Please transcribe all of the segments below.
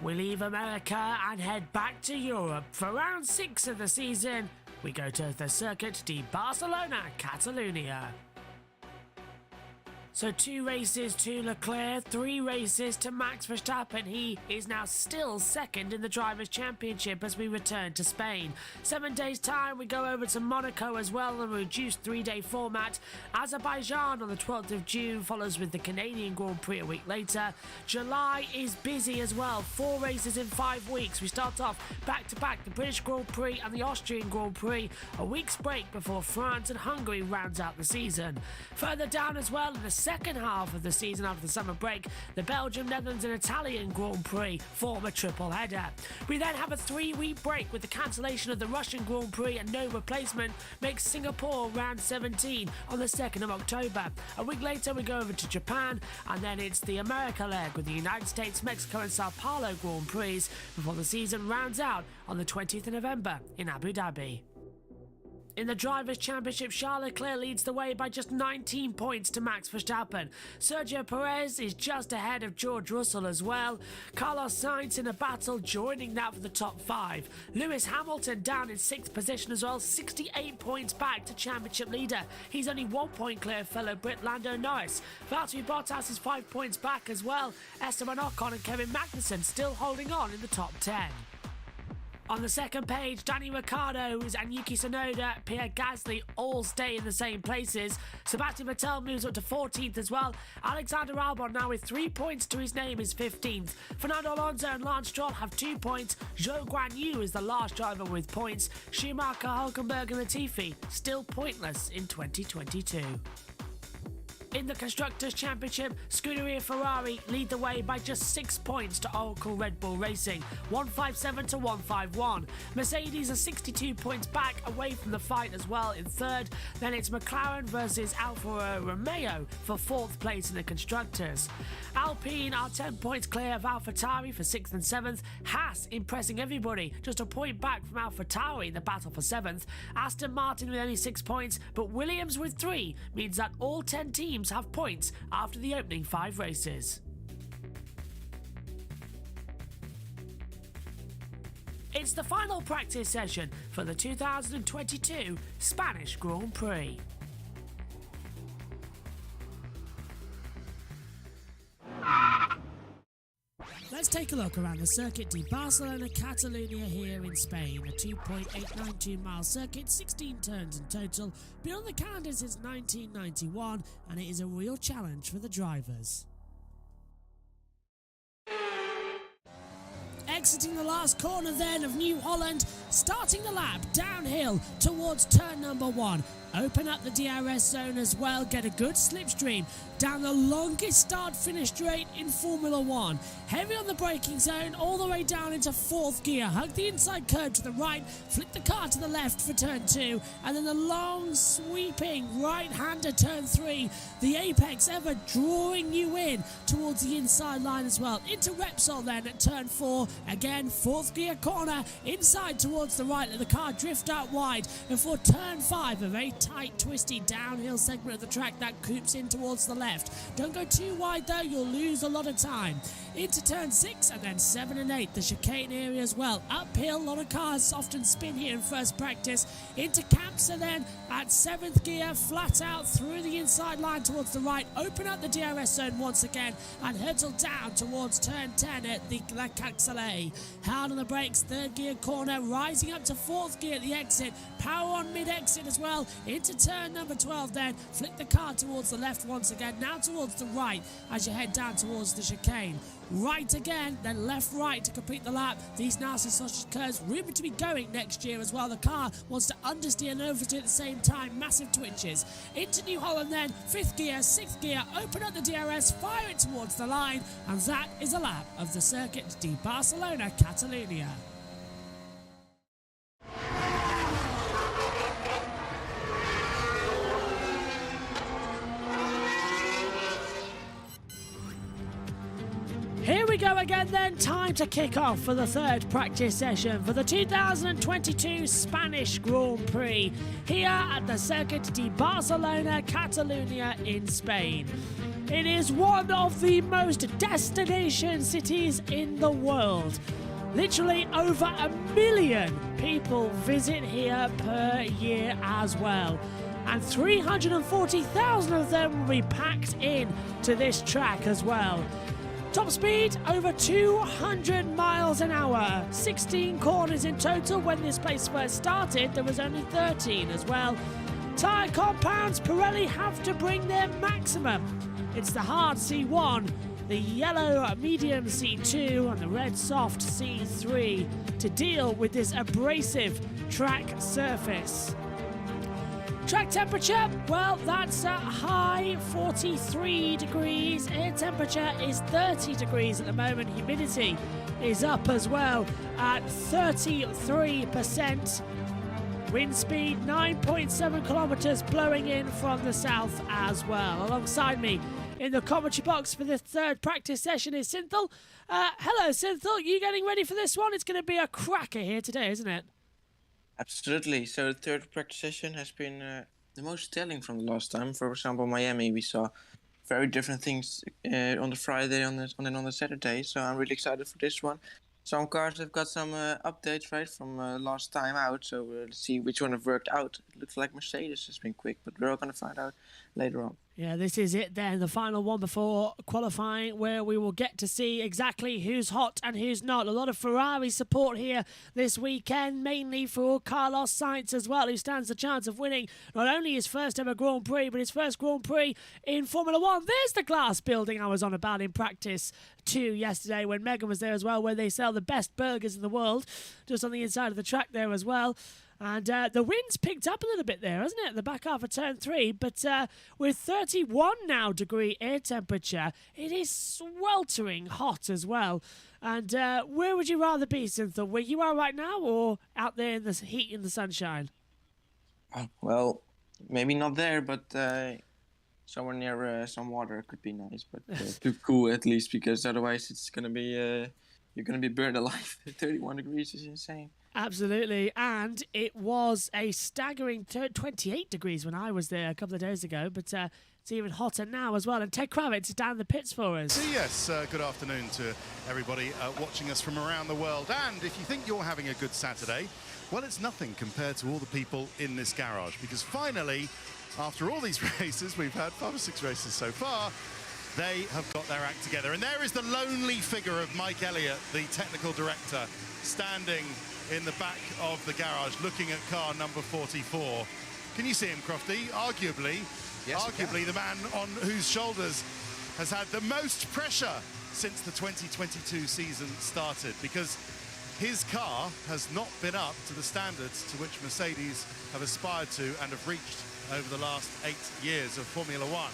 We leave America and head back to Europe. For round 6 of the season, we go to the Circuit de Barcelona, Catalunya. So 2 races to Leclerc, 3 races to Max Verstappen. He is now still second in the Drivers' Championship as we return to Spain. 7 days' time, we go over to Monaco as well in a reduced 3-day format. Azerbaijan on the 12th of June follows with the Canadian Grand Prix a week later. July is busy as well. 4 races in 5 weeks. We start off back-to-back the British Grand Prix and the Austrian Grand Prix. A week's break before France and Hungary rounds out the season. Further down as well in the second half of the season after the summer break, the Belgium, Netherlands and Italian Grand Prix form a triple header. We then have a 3-week break with the cancellation of the Russian Grand Prix and no replacement makes Singapore round 17 on the 2nd of October. A week later we go over to Japan and then it's the America leg with the United States, Mexico and Sao Paulo Grand Prix before the season rounds out on the 20th of November in Abu Dhabi. In the Drivers' Championship, Charles Leclerc leads the way by just 19 points to Max Verstappen. Sergio Perez is just ahead of George Russell as well. Carlos Sainz in a battle, joining that for the top 5. Lewis Hamilton down in 6th position as well, 68 points back to championship leader. He's only 1 point clear of fellow Brit Lando Norris. Valtteri Bottas is 5 points back as well. Esteban Ocon and Kevin Magnussen still holding on in the top 10. On the second page, Danny Ricciardo and Yuki Tsunoda, Pierre Gasly all stay in the same places. Sebastian Vettel moves up to 14th as well. Alexander Albon now with 3 points to his name is 15th. Fernando Alonso and Lance Stroll have 2 points. Zhou Guanyu is the last driver with points. Schumacher, Hülkenberg and Latifi still pointless in 2022. In the Constructors' Championship, Scuderia Ferrari lead the way by just 6 points to Oracle Red Bull Racing, 157 to 151. Mercedes are 62 points back away from the fight as well in 3rd. Then it's McLaren versus Alfa Romeo for 4th place in the Constructors. Alpine are 10 points clear of AlphaTauri for 6th and 7th. Haas impressing everybody, just a point back from AlphaTauri in the battle for 7th. Aston Martin with only 6 points, but Williams with 3 means that all 10 teams have points after the opening 5 races. It's the final practice session for the 2022 Spanish Grand Prix. Let's take a look around the Circuit de Barcelona, Catalunya here in Spain. A 2.892 mile circuit, 16 turns in total, been on the calendar since 1991 and it is a real challenge for the drivers. Exiting the last corner then of New Holland, starting the lap downhill towards turn number 1. Open up the DRS zone as well, get a good slipstream down the longest start-finish straight in Formula 1. Heavy on the braking zone, all the way down into 4th gear. Hug the inside curve to the right, flick the car to the left for turn 2, and then the long sweeping right-hander turn 3. The apex ever drawing you in towards the inside line as well. Into Repsol then at turn 4. Again, 4th gear corner, inside towards the right, let the car drift out wide. And for turn 5, a very tight, twisty downhill segment of the track that coops in towards the left. Don't go too wide though, you'll lose a lot of time. Into turn 6 and then 7 and 8, the chicane area as well. Uphill, a lot of cars often spin here in first practice. Into Kampsa then at 7th gear, flat out through the inside line towards the right. Open up the DRS zone once again and hurtle down towards turn 10 at the La Caxale. Hard on the brakes, 3rd gear corner, rising up to 4th gear at the exit. Power on mid-exit as well. Into turn number 12 then, flick the car towards the left once again, now towards the right as you head down towards the chicane. Right again, then left right to complete the lap. These nasty sausage curves rumoured to be going next year as well. The car wants to understeer and oversteer at the same time, massive twitches. Into New Holland then, 5th gear, 6th gear, open up the DRS, fire it towards the line, and that is a lap of the Circuit de Barcelona, Catalunya. Here we go again then, time to kick off for the 3rd practice session for the 2022 Spanish Grand Prix here at the Circuit de Barcelona, Catalunya in Spain. It is one of the most destination cities in the world. Literally over 1 million people visit here per year as well. And 340,000 of them will be packed in to this track as well. Top speed over 200 miles an hour. 16 corners in total. When this place first started, there was only 13 as well. Tyre compounds, Pirelli have to bring their maximum. It's the hard C1, the yellow medium C2 and the red soft C3 to deal with this abrasive track surface. Track temperature, well, that's a high 43 degrees. Air temperature is 30 degrees at the moment. Humidity is up as well at 33%. Wind speed 9.7 kilometres blowing in from the south as well. Alongside me in the commentary box for the third practice session is Synthel. Hello, Synthel. You getting ready for this one? It's going to be a cracker here today, isn't it? Absolutely. So the third practice session has been the most telling from the last time. For example, Miami, we saw very different things on the Friday and on the Saturday. So I'm really excited for this one. Some cars have got some updates right from last time out. So let's see which one have worked out. It looks like Mercedes has been quick, but we're all going to find out later on. Yeah, this is it then, the final one before qualifying, where we will get to see exactly who's hot and who's not. A lot of Ferrari support here this weekend, mainly for Carlos Sainz as well, who stands the chance of winning not only his first ever Grand Prix, but his first Grand Prix in Formula One. There's the glass building I was on about in practice 2 yesterday when Megan was there as well, where they sell the best burgers in the world, just on the inside of the track there as well. And the wind's picked up a little bit there, hasn't it, at the back half of turn 3. But with 31 now degree air temperature, it is sweltering hot as well. And where would you rather be, Synthel? Where you are right now or out there in the heat in the sunshine? Well, maybe not there, but somewhere near some water could be nice. But too cool at least, because otherwise it's going to be... you're going to be burned alive. 31 degrees is insane. Absolutely, and it was a staggering 28 degrees when I was there a couple of days ago, but it's even hotter now as well. And Ted Kravitz is down the pits for us. Yes, good afternoon to everybody watching us from around the world. And if you think you're having a good Saturday, well, it's nothing compared to all the people in this garage, because finally, after all these races, we've had 5 or 6 races so far, they have got their act together. And there is the lonely figure of Mike Elliott, the technical director, standing in the back of the garage looking at car number 44. Can you see him, Crofty? Arguably the man on whose shoulders has had the most pressure since the 2022 season started, because his car has not been up to the standards to which Mercedes have aspired to and have reached over the last 8 years of Formula One.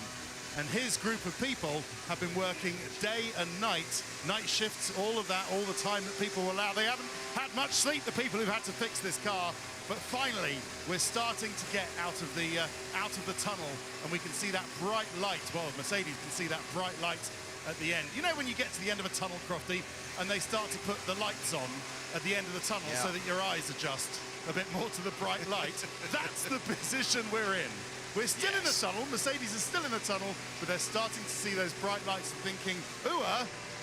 And his group of people have been working day and night shifts, all of that, all the time that people will allow. They haven't had much sleep, the people who've had to fix this car. But finally, we're starting to get out of the tunnel, and we can see that bright light. Well, Mercedes can see that bright light at the end. You know when you get to the end of a tunnel, Crofty, and they start to put the lights on at the end of the tunnel so that your eyes adjust a bit more to the bright light? That's the position we're in. We're still in the tunnel, Mercedes is still in the tunnel, but they're starting to see those bright lights and thinking,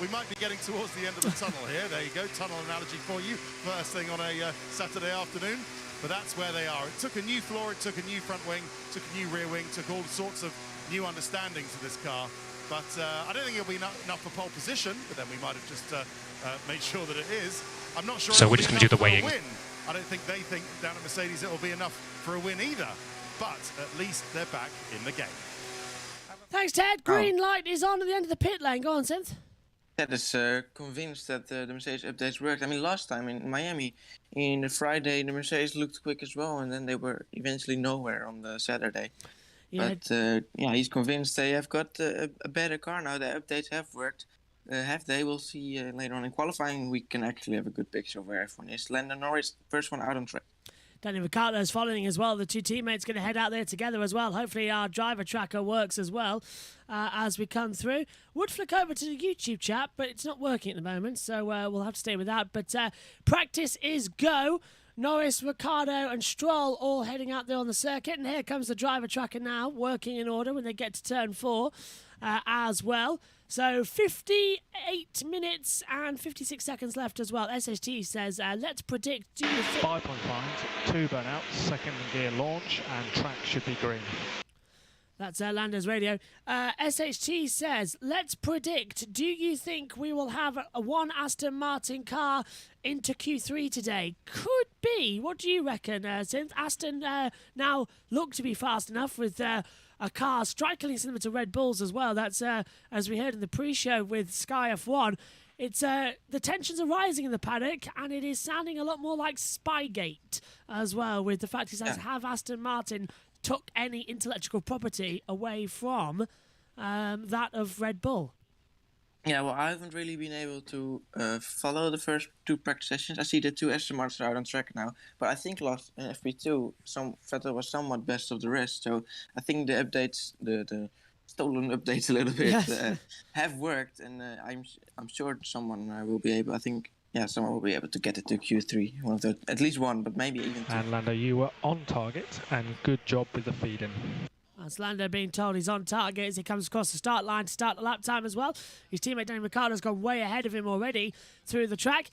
we might be getting towards the end of the tunnel here. There you go, tunnel analogy for you, first thing on a Saturday afternoon. But that's where they are. It took a new floor, it took a new front wing, took a new rear wing, took all sorts of new understandings of this car. But I don't think it'll be enough for pole position, but then we might have just made sure that it is. I'm not sure. So we're just going to do the weighing. I don't think they think down at Mercedes it'll be enough for a win either. But at least they're back in the game. Thanks, Ted. Green light is on at the end of the pit lane. Go on, Synth. Ted is convinced that the Mercedes updates worked. I mean, last time in Miami, in the Friday, the Mercedes looked quick as well, and then they were eventually nowhere on the Saturday. Yeah. But he's convinced they have got a better car now. The updates have worked. Have they? We'll see later on in qualifying. We can actually have a good picture of where everyone is. Lando Norris, first one out on track. Danny Ricciardo is following as well. The two teammates going to head out there together as well. Hopefully our driver tracker works as well as we come through. Would flick over to the YouTube chat, but it's not working at the moment, so we'll have to stay with that. But practice is go. Norris, Ricciardo and Stroll all heading out there on the circuit. And here comes the driver tracker now, working in order when they get to turn 4. as well. So 58 minutes and 56 seconds left as well. SHT says, let's predict... 5.5, 2 burnouts, second gear launch, and track should be green. That's Lando's radio. SHT says, let's predict, do you think we will have one Aston Martin car into Q3 today? Could be. What do you reckon, since Aston now look to be fast enough with a car strikingly similar to Red Bull's as well? That's, as we heard in the pre-show with Sky F1, it's the tensions are rising in the paddock, and it is sounding a lot more like Spygate as well, with the fact it says, have Aston Martin took any intellectual property away from that of Red Bull? Yeah, well, I haven't really been able to follow the first 2 practice sessions. I see the 2 Aston Martins are out on track now, but I think last in FP2, Vettel was somewhat best of the rest. So I think the updates, the stolen updates a little bit, have worked, and I'm sure someone will be able. I think. Yeah, someone will be able to get it to Q3. One of the, at least one, but maybe even 2. And Lando, you were on target, and good job with the feed-in. That's Lando being told he's on target as he comes across the start line to start the lap time as well. His teammate Danny Ricciardo's gone way ahead of him already through the track.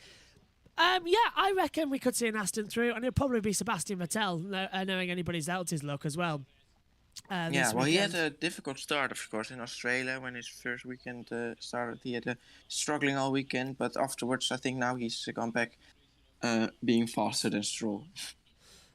Yeah, I reckon we could see an Aston through, and it'll probably be Sebastian Vettel, knowing anybody's Eltis luck as well. Yeah, well, he had a difficult start, of course, in Australia when his first weekend started. He had struggling all weekend, but afterwards, I think now he's gone back being faster than Stroll.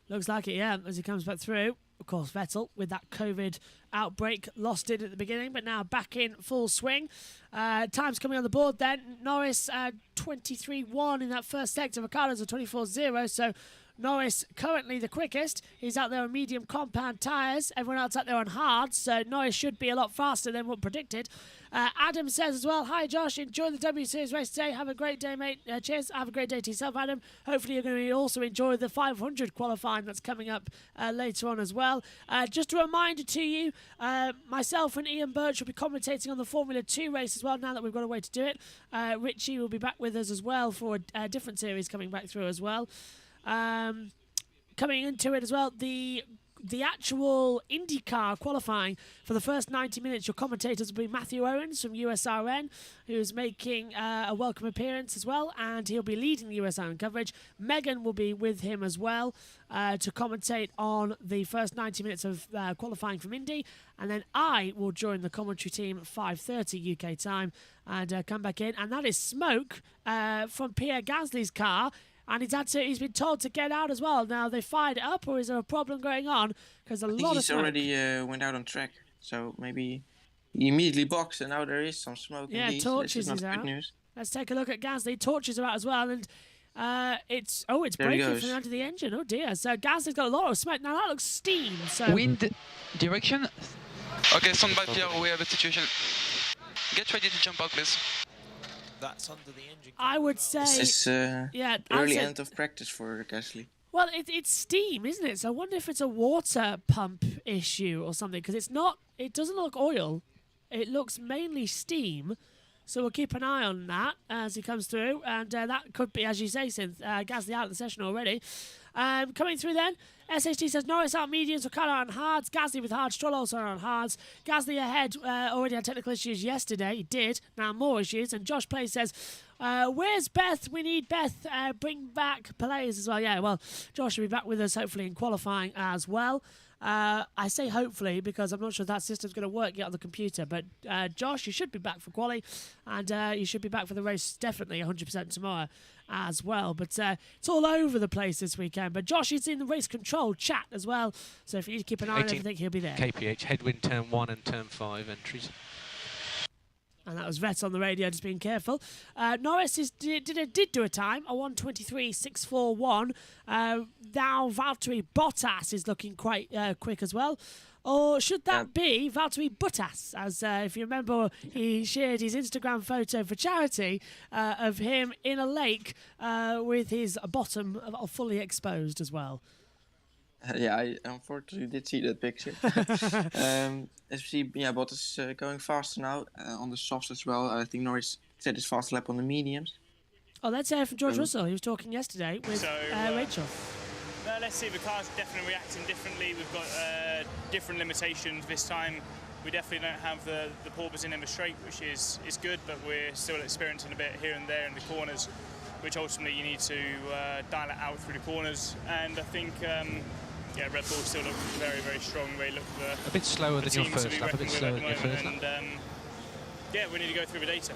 Looks like it, yeah, as he comes back through. Of course, Vettel, with that COVID outbreak, lost it at the beginning, but now back in full swing. Times coming on the board then. Norris 23.1 in that first sector. Ricciardo's a 24.0, so Norris currently the quickest. He's out there on medium compound tyres. Everyone else out there on hards, so Norris should be a lot faster than what predicted. Adam says as well, hi Josh, enjoy the W Series race today. Have a great day, mate. Cheers. Have a great day to yourself, Adam. Hopefully you're going to also enjoy the 500 qualifying that's coming up later on as well. Just a reminder to you, myself and Ian Birch will be commentating on the Formula 2 race as well now that we've got a way to do it. Richie will be back with us as well for a different series coming back through as well. Coming into it as well, the actual IndyCar qualifying for the first 90 minutes, your commentators will be Matthew Owens from USRN, who's making a welcome appearance as well, and he'll be leading the USRN coverage. Megan will be with him as well to commentate on the first 90 minutes of qualifying from Indy, and then I will join the commentary team at 5:30 UK time and come back in, and that is smoke from Pierre Gasly's car. And he's been told to get out as well. Now, they fired it up, or is there a problem going on? Because a lot of smoke. He's already went out on track, so maybe he immediately boxed, and now there is some smoke. Yeah, indeed. torches is is not out. good news. Let's take a look at Gasly. Torches are out as well, and it's breaking from under the engine. Oh dear! So Gasly's got a lot of smoke. Now that looks steam. So wind direction. Okay, stand by here. We have a situation. Get ready to jump out, please. That's under the engine. I would say, It's early end of practice for Gasly. Well, it's steam, isn't it? So I wonder if it's a water pump issue or something, because it's not. It doesn't look oil. It looks mainly steam. So we'll keep an eye on that as he comes through, and that could be, as you say, Synth, Gasly out of the session already. Coming through then, SHT says Norris out mediums, Ricciardo on hards, Gasly with hards, Stroll also on hards. Gasly ahead, already had technical issues yesterday, he did, now more issues. And Josh Play says, where's Beth? We need Beth, bring back Pelays as well. Yeah, well, Josh will be back with us hopefully in qualifying as well. I say hopefully because I'm not sure that system's going to work yet on the computer, but Josh, you should be back for quali, and you should be back for the race definitely 100% tomorrow as well. But it's all over the place this weekend. But Josh is in the race control chat as well, so if you need to keep an eye on everything, he'll be there. KPH, headwind turn 1 and turn 5 entries. And that was Vettel on the radio, just being careful. Norris did do a time, a 1:23.641. Now Valtteri Bottas is looking quite quick as well. Or should that be Valtteri Bottas? As if you remember, he shared his Instagram photo for charity of him in a lake with his bottom fully exposed as well. Yeah, I unfortunately did see that picture. As we see, Bottas going faster now on the softs as well. I think Norris set his fast lap on the mediums. Oh, let's hear from George Russell. He was talking yesterday with Rachel. Let's see, the car's definitely reacting differently. We've got different limitations this time. We definitely don't have the porpoising in the straight, which is good, but we're still experiencing a bit here and there in the corners, which ultimately you need to dial it out through the corners. And I think, yeah, Red Bull still look very, very strong. They look a bit slower than your first lap, a bit slower than your first lap. And yeah, we need to go through the data.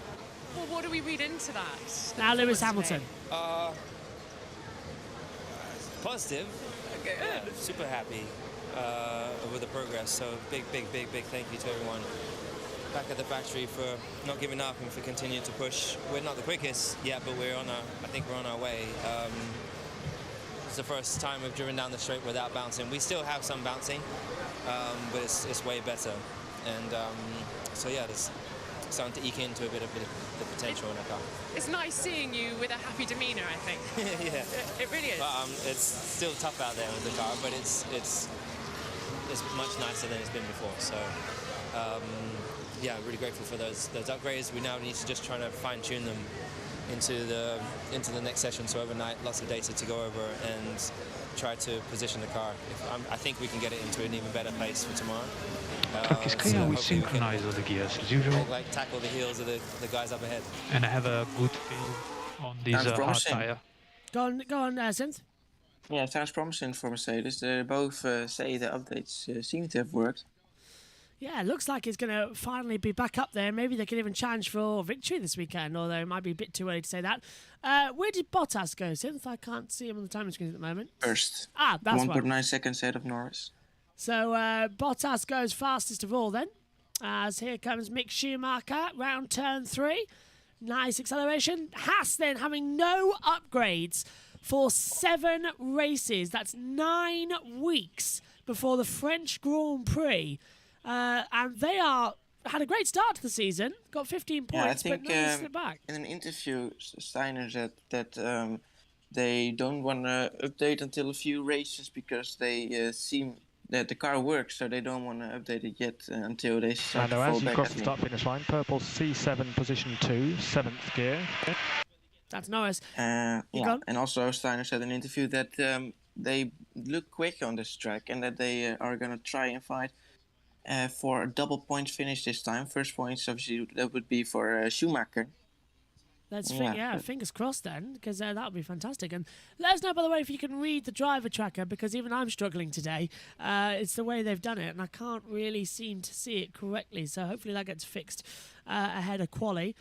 Well, what do we read into that? Now Lewis Hamilton. Positive. Okay, yeah, super happy with the progress. So big thank you to everyone back at the factory for not giving up and for continuing to push. We're not the quickest yet, but I think we're on our way. It's the first time we've driven down the straight without bouncing. We still have some bouncing, but it's way better. And so yeah, there's starting to eke into a bit of the potential in the car. It's nice seeing you with a happy demeanour, I think. Yeah. It really is. But, it's still tough out there with the car, but it's much nicer than it's been before. So yeah, really grateful for those upgrades. We now need to just try to fine-tune them into the next session. So overnight, lots of data to go over and try to position the car. I think we can get it into an even better place for tomorrow. We synchronize all the gears as usual. Like tackle the heels of the guys up ahead. And have a good feel on these hard tyre. Go on, Synth. Yeah, it sounds promising for Mercedes. They both say the updates seem to have worked. Yeah, it looks like it's going to finally be back up there. Maybe they can even challenge for victory this weekend, although it might be a bit too early to say that. Where did Bottas go, Synth? I can't see him on the timing screen at the moment. First. Ah, that's 1.9 seconds ahead of Norris. So Bottas goes fastest of all then, as here comes Mick Schumacher, round turn 3. Nice acceleration. Haas then having no upgrades for 7 races. That's 9 weeks before the French Grand Prix. And they had a great start to the season, got 15 points, I think, but now slipped back. In an interview, Steiner said that they don't want to update until a few races because they seem that the car works, so they don't want to update it yet until they start to fall as you back. cross the start-finish line, purple C7 position 2, 7th gear. That's Norris. Yeah, and also Steiner said in an interview that they look quick on this track and that they are going to try and fight for a double point finish this time. First points, obviously, that would be for Schumacher. Fingers crossed then, because that would be fantastic. And let us know, by the way, if you can read the driver tracker, because even I'm struggling today. It's the way they've done it, and I can't really seem to see it correctly. So hopefully that gets fixed ahead of quali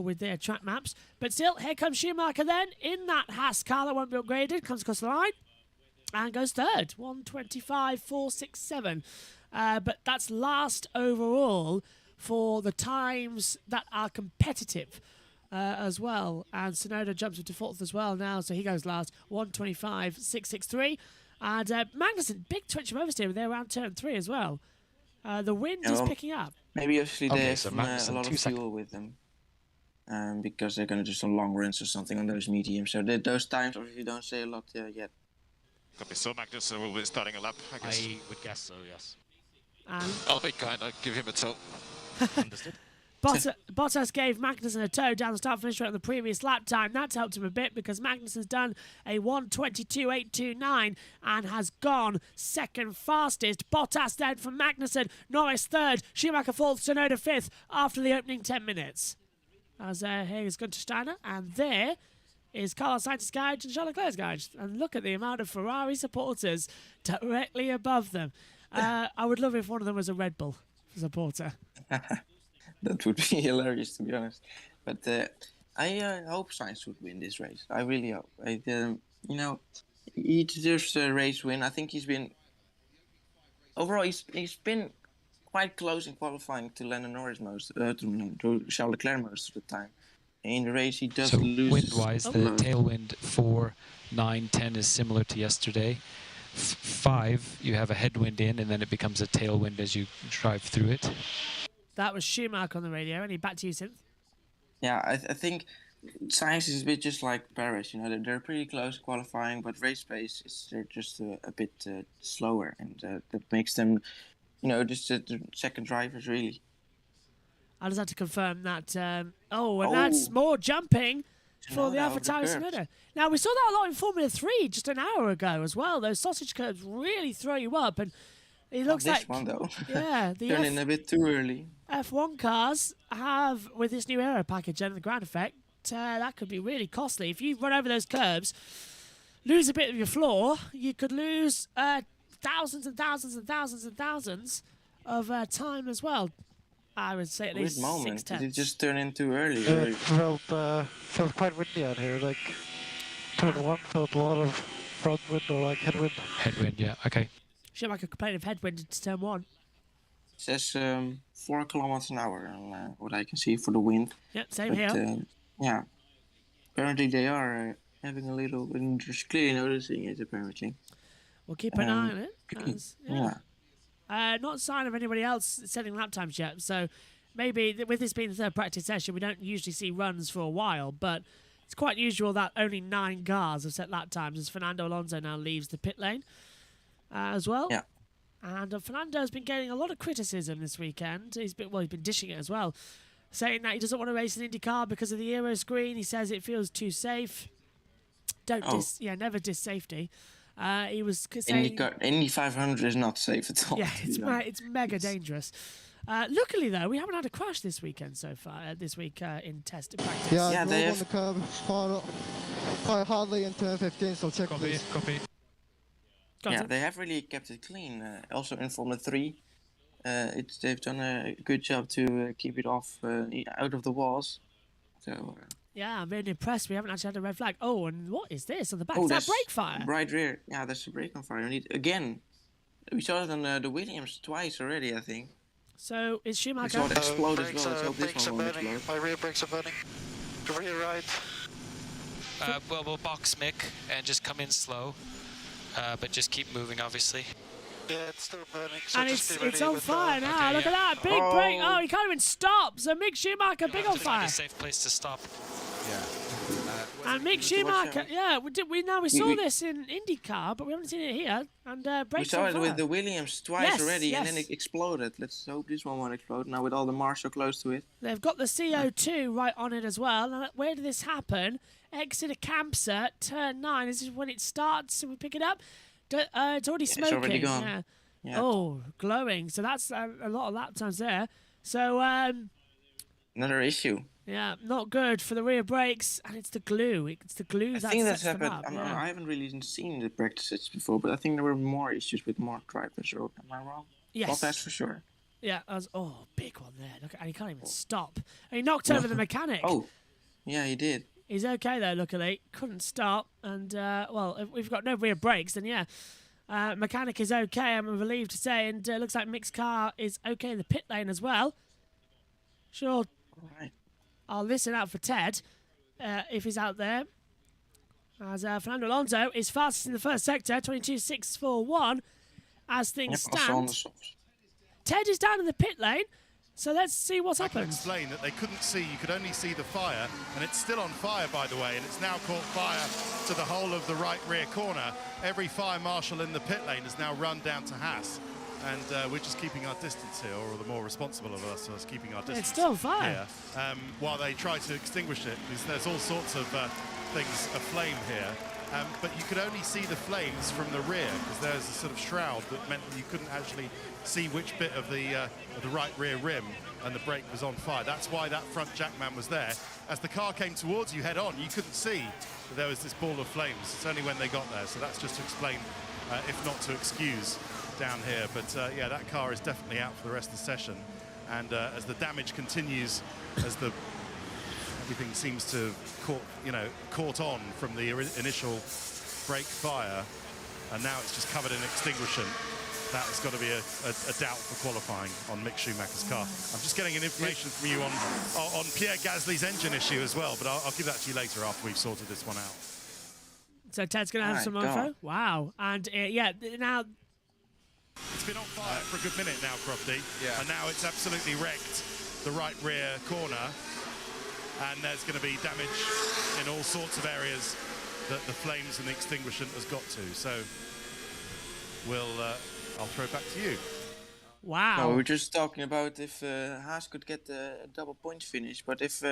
with their track maps. But still, here comes Schumacher then in that Haas car that won't be upgraded. Comes across the line and goes third, 1:25.467. But that's last overall for the times that are competitive. As well, and Tsunoda jumps into 4th as well now, so he goes last, 1:25.663. And Magnussen, big twitch from oversteer there around turn 3 as well. The wind is picking up. Maybe obviously they have a lot of fuel with them, because they're going to do some long runs or something on those mediums. So those times obviously don't say a lot yet. Copy. So Magnussen will be starting a lap, I guess. I would guess so, yes. And I'll be kind, I'll give him a toe. Understood. Bottas gave Magnussen a toe down the start finish rate on the previous lap time. That's helped him a bit because Magnussen's done a 1:22.829 and has gone second fastest. Bottas then from Magnussen, Norris 3rd, Schumacher 4th, Tsunoda 5th after the opening 10 minutes. As here is Gunther Steiner, and there is Carlos Sainz's garage and Charles Leclerc's garage. And look at the amount of Ferrari supporters directly above them. I would love if one of them was a Red Bull supporter. That would be hilarious, to be honest. But I hope Sainz would win this race. I really hope. He deserves a race win. I think he's been... Overall, he's been quite close in qualifying to Lando Norris to Charles Leclerc most of the time. In the race, he does lose... wind-wise, the tailwind 4, 9, 10 is similar to yesterday. 5, you have a headwind in, and then it becomes a tailwind as you drive through it. That was Schumacher on the radio. Any back to you, Synth? Yeah, I think Sainz is a bit just like Paris. They're pretty close qualifying, but race pace they're just a bit slower, and that makes them, just the second drivers really. I just had to confirm that. That's more jumping for the AlphaTauri Tsunoda. Now we saw that a lot in Formula 3 just an hour ago as well. Those sausage curves really throw you up, and It looks this like one though. yeah, the Turned in a bit too early. F1 cars have, with this new aero package and the ground effect, that could be really costly. If you run over those curbs, lose a bit of your floor, you could lose thousands and thousands and thousands and thousands of time as well. I would say at least moment. 6 Did it tenths. just turn in too early? It felt quite windy out here. Like turn 1 felt a lot of front wind or like headwind. Headwind, yeah, okay. Schumacher complained of headwind into turn 1. It says 4 kilometers an hour on what I can see for the wind. Yep, same But, here. yeah. Apparently they are having a little, and just clearly noticing it apparently. We'll keep an eye on it. 'cause, Yeah. not a sign of anybody else setting lap times yet. So maybe with this being the third practice session, we don't usually see runs for a while. But it's quite usual that only 9 cars have set lap times as Fernando Alonso now leaves the pit lane as well. Yeah. And Fernando's been getting a lot of criticism this weekend. He's been dishing it as well, saying that he doesn't want to race an Indy car because of the aero screen. He says it feels too safe. Never diss safety. He was saying Indy 500 is not safe at all. yeah, it's mega dangerous. Luckily, though, we haven't had a crash this weekend so far. This week in test practice. Yeah, they on the curb quite hardly in turn 15, so check please. Copy. Yeah, they have really kept it clean. Also in Formula 3, they've done a good job to keep it off out of the walls. So. Yeah, I'm really impressed. We haven't actually had a red flag. Oh, and what is this on the back? Oh, is that that's brake fire? Right rear. Yeah, that's a brake on fire. We need again. We saw it on the Williams twice already, I think. So is We Schumacher? saw it explode as well. Let's hope this Brakes are one won't burning. explode. My rear brakes are burning. The rear right. Well, we'll box Mick and just come in slow, but just keep moving, obviously. Yeah, it's still burning. So And just it's be ready on with, fire now. okay, Look yeah. at that big brake. Oh, he can't even stop. So Mick Schumacher, big on Find fire. a safe place to stop. And Mick Schumacher, yeah, we saw this in IndyCar, but we haven't seen it here. And We brakes saw on it fire. with the Williams twice Yes, already, and then yes. it exploded. Let's hope this one won't explode now with all the Mars so close to it. They've got the CO2 right on it as well. Now, where did this happen? Exit of Campsite, turn 9. This is when it starts. So we pick it up. It's already smoking. It's already gone. Yeah. Yeah. Oh, glowing. So that's a lot of lap times there. So, Another issue. yeah, not good for the rear brakes. And it's the glue. It's the glue I that think that's sets them happened. up. I haven't really seen the practices before, but I think there were more issues with more drivers. Or am I wrong? Yes. Well, that's for sure. Yeah, big one there. Look, and he can't even stop. And he knocked over the mechanic. Oh, yeah, he did. He's okay though, luckily. Couldn't stop. And, well, if we've got no rear brakes, then yeah. Mechanic is okay, I'm relieved to say. And looks like Mick's car is okay in the pit lane as well. Sure, Right. I'll listen out for Ted if he's out there. As Fernando Alonso is fastest in the first sector, 22.641. As things Yep, also on the stand, softs. Ted is down in the pit lane. So let's see what's I can happened. explain that they couldn't see, you could only see the fire, and it's still on fire, by the way, and it's now caught fire to the whole of the right rear corner. Every fire marshal in the pit lane has now run down to Haas, and we're just keeping our distance here, or the more responsible of us is keeping our distance. It's still on fire. Here, while they try to extinguish it, because there's all sorts of things aflame here. But you could only see the flames from the rear, because there's a sort of shroud that meant that you couldn't actually see which bit of the right rear rim and the brake was on fire. That's why that front jackman was there. As the car came towards you head on, you couldn't see that there was this ball of flames. It's only when they got there. So that's just to explain, if not to excuse, down here. But yeah, that car is definitely out for the rest of the session. And as the damage continues, as everything seems to caught on from the initial brake fire, and now it's just covered in extinguishing. That has got to be a doubt for qualifying on Mick Schumacher's car. I'm just getting an information from you on Pierre Gasly's engine issue as well, but I'll give that to you later after we've sorted this one out. So Ted's going to have My some God. info. Wow. And yeah, now It's been on fire for a good minute now, Crofty, and now it's absolutely wrecked the right rear corner, and there's going to be damage in all sorts of areas that the flames and the extinguishant has got to. So I'll throw it back to you. wow. No, we were just talking about if Haas could get a double point finish, but if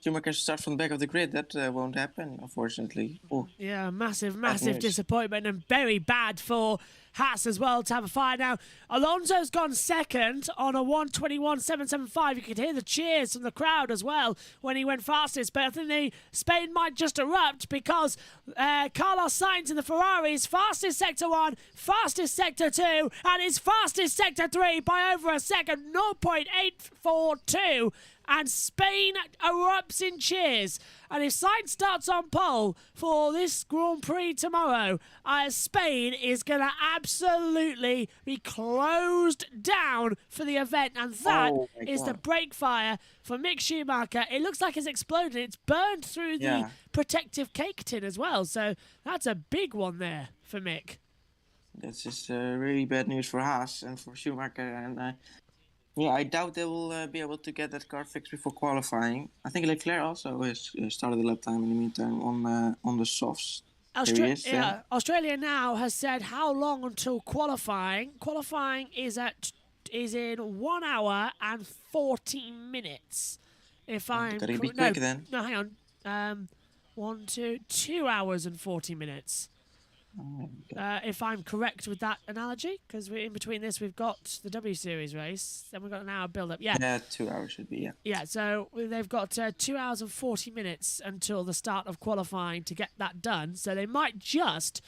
Schumacher starts from the back of the grid. That won't happen, unfortunately. Oh. Yeah, massive news. disappointment, and very bad for Haas as well to have a fire. Now, Alonso's gone second on a 1:21.775. You could hear the cheers from the crowd as well when he went fastest, but I think Spain might just erupt because Carlos Sainz in the Ferrari is fastest Sector 1, fastest Sector 2, and is fastest Sector 3 by over a second, 0.842. And Spain erupts in cheers. And if Sainz starts on pole for this Grand Prix tomorrow, Spain is going to absolutely be closed down for the event. And that is the brake fire for Mick Schumacher. It looks like it's exploded. It's burned through the protective cake tin as well. So that's a big one there for Mick. That's just really bad news for Haas and for Schumacher. And yeah, I doubt they will be able to get that car fixed before qualifying. I think Leclerc also has started the lap time in the meantime on the softs. Australia now has said how long until qualifying. Qualifying is in 1 hour and 40 minutes. If I'm gotta be quick then. No, hang on. 2 hours and 40 minutes. If I'm correct with that analogy, because in between this we've got the W Series race, then we've got an hour build-up. Yeah, 2 hours should be, yeah. Yeah, so they've got 2 hours and 40 minutes until the start of qualifying to get that done. So they might just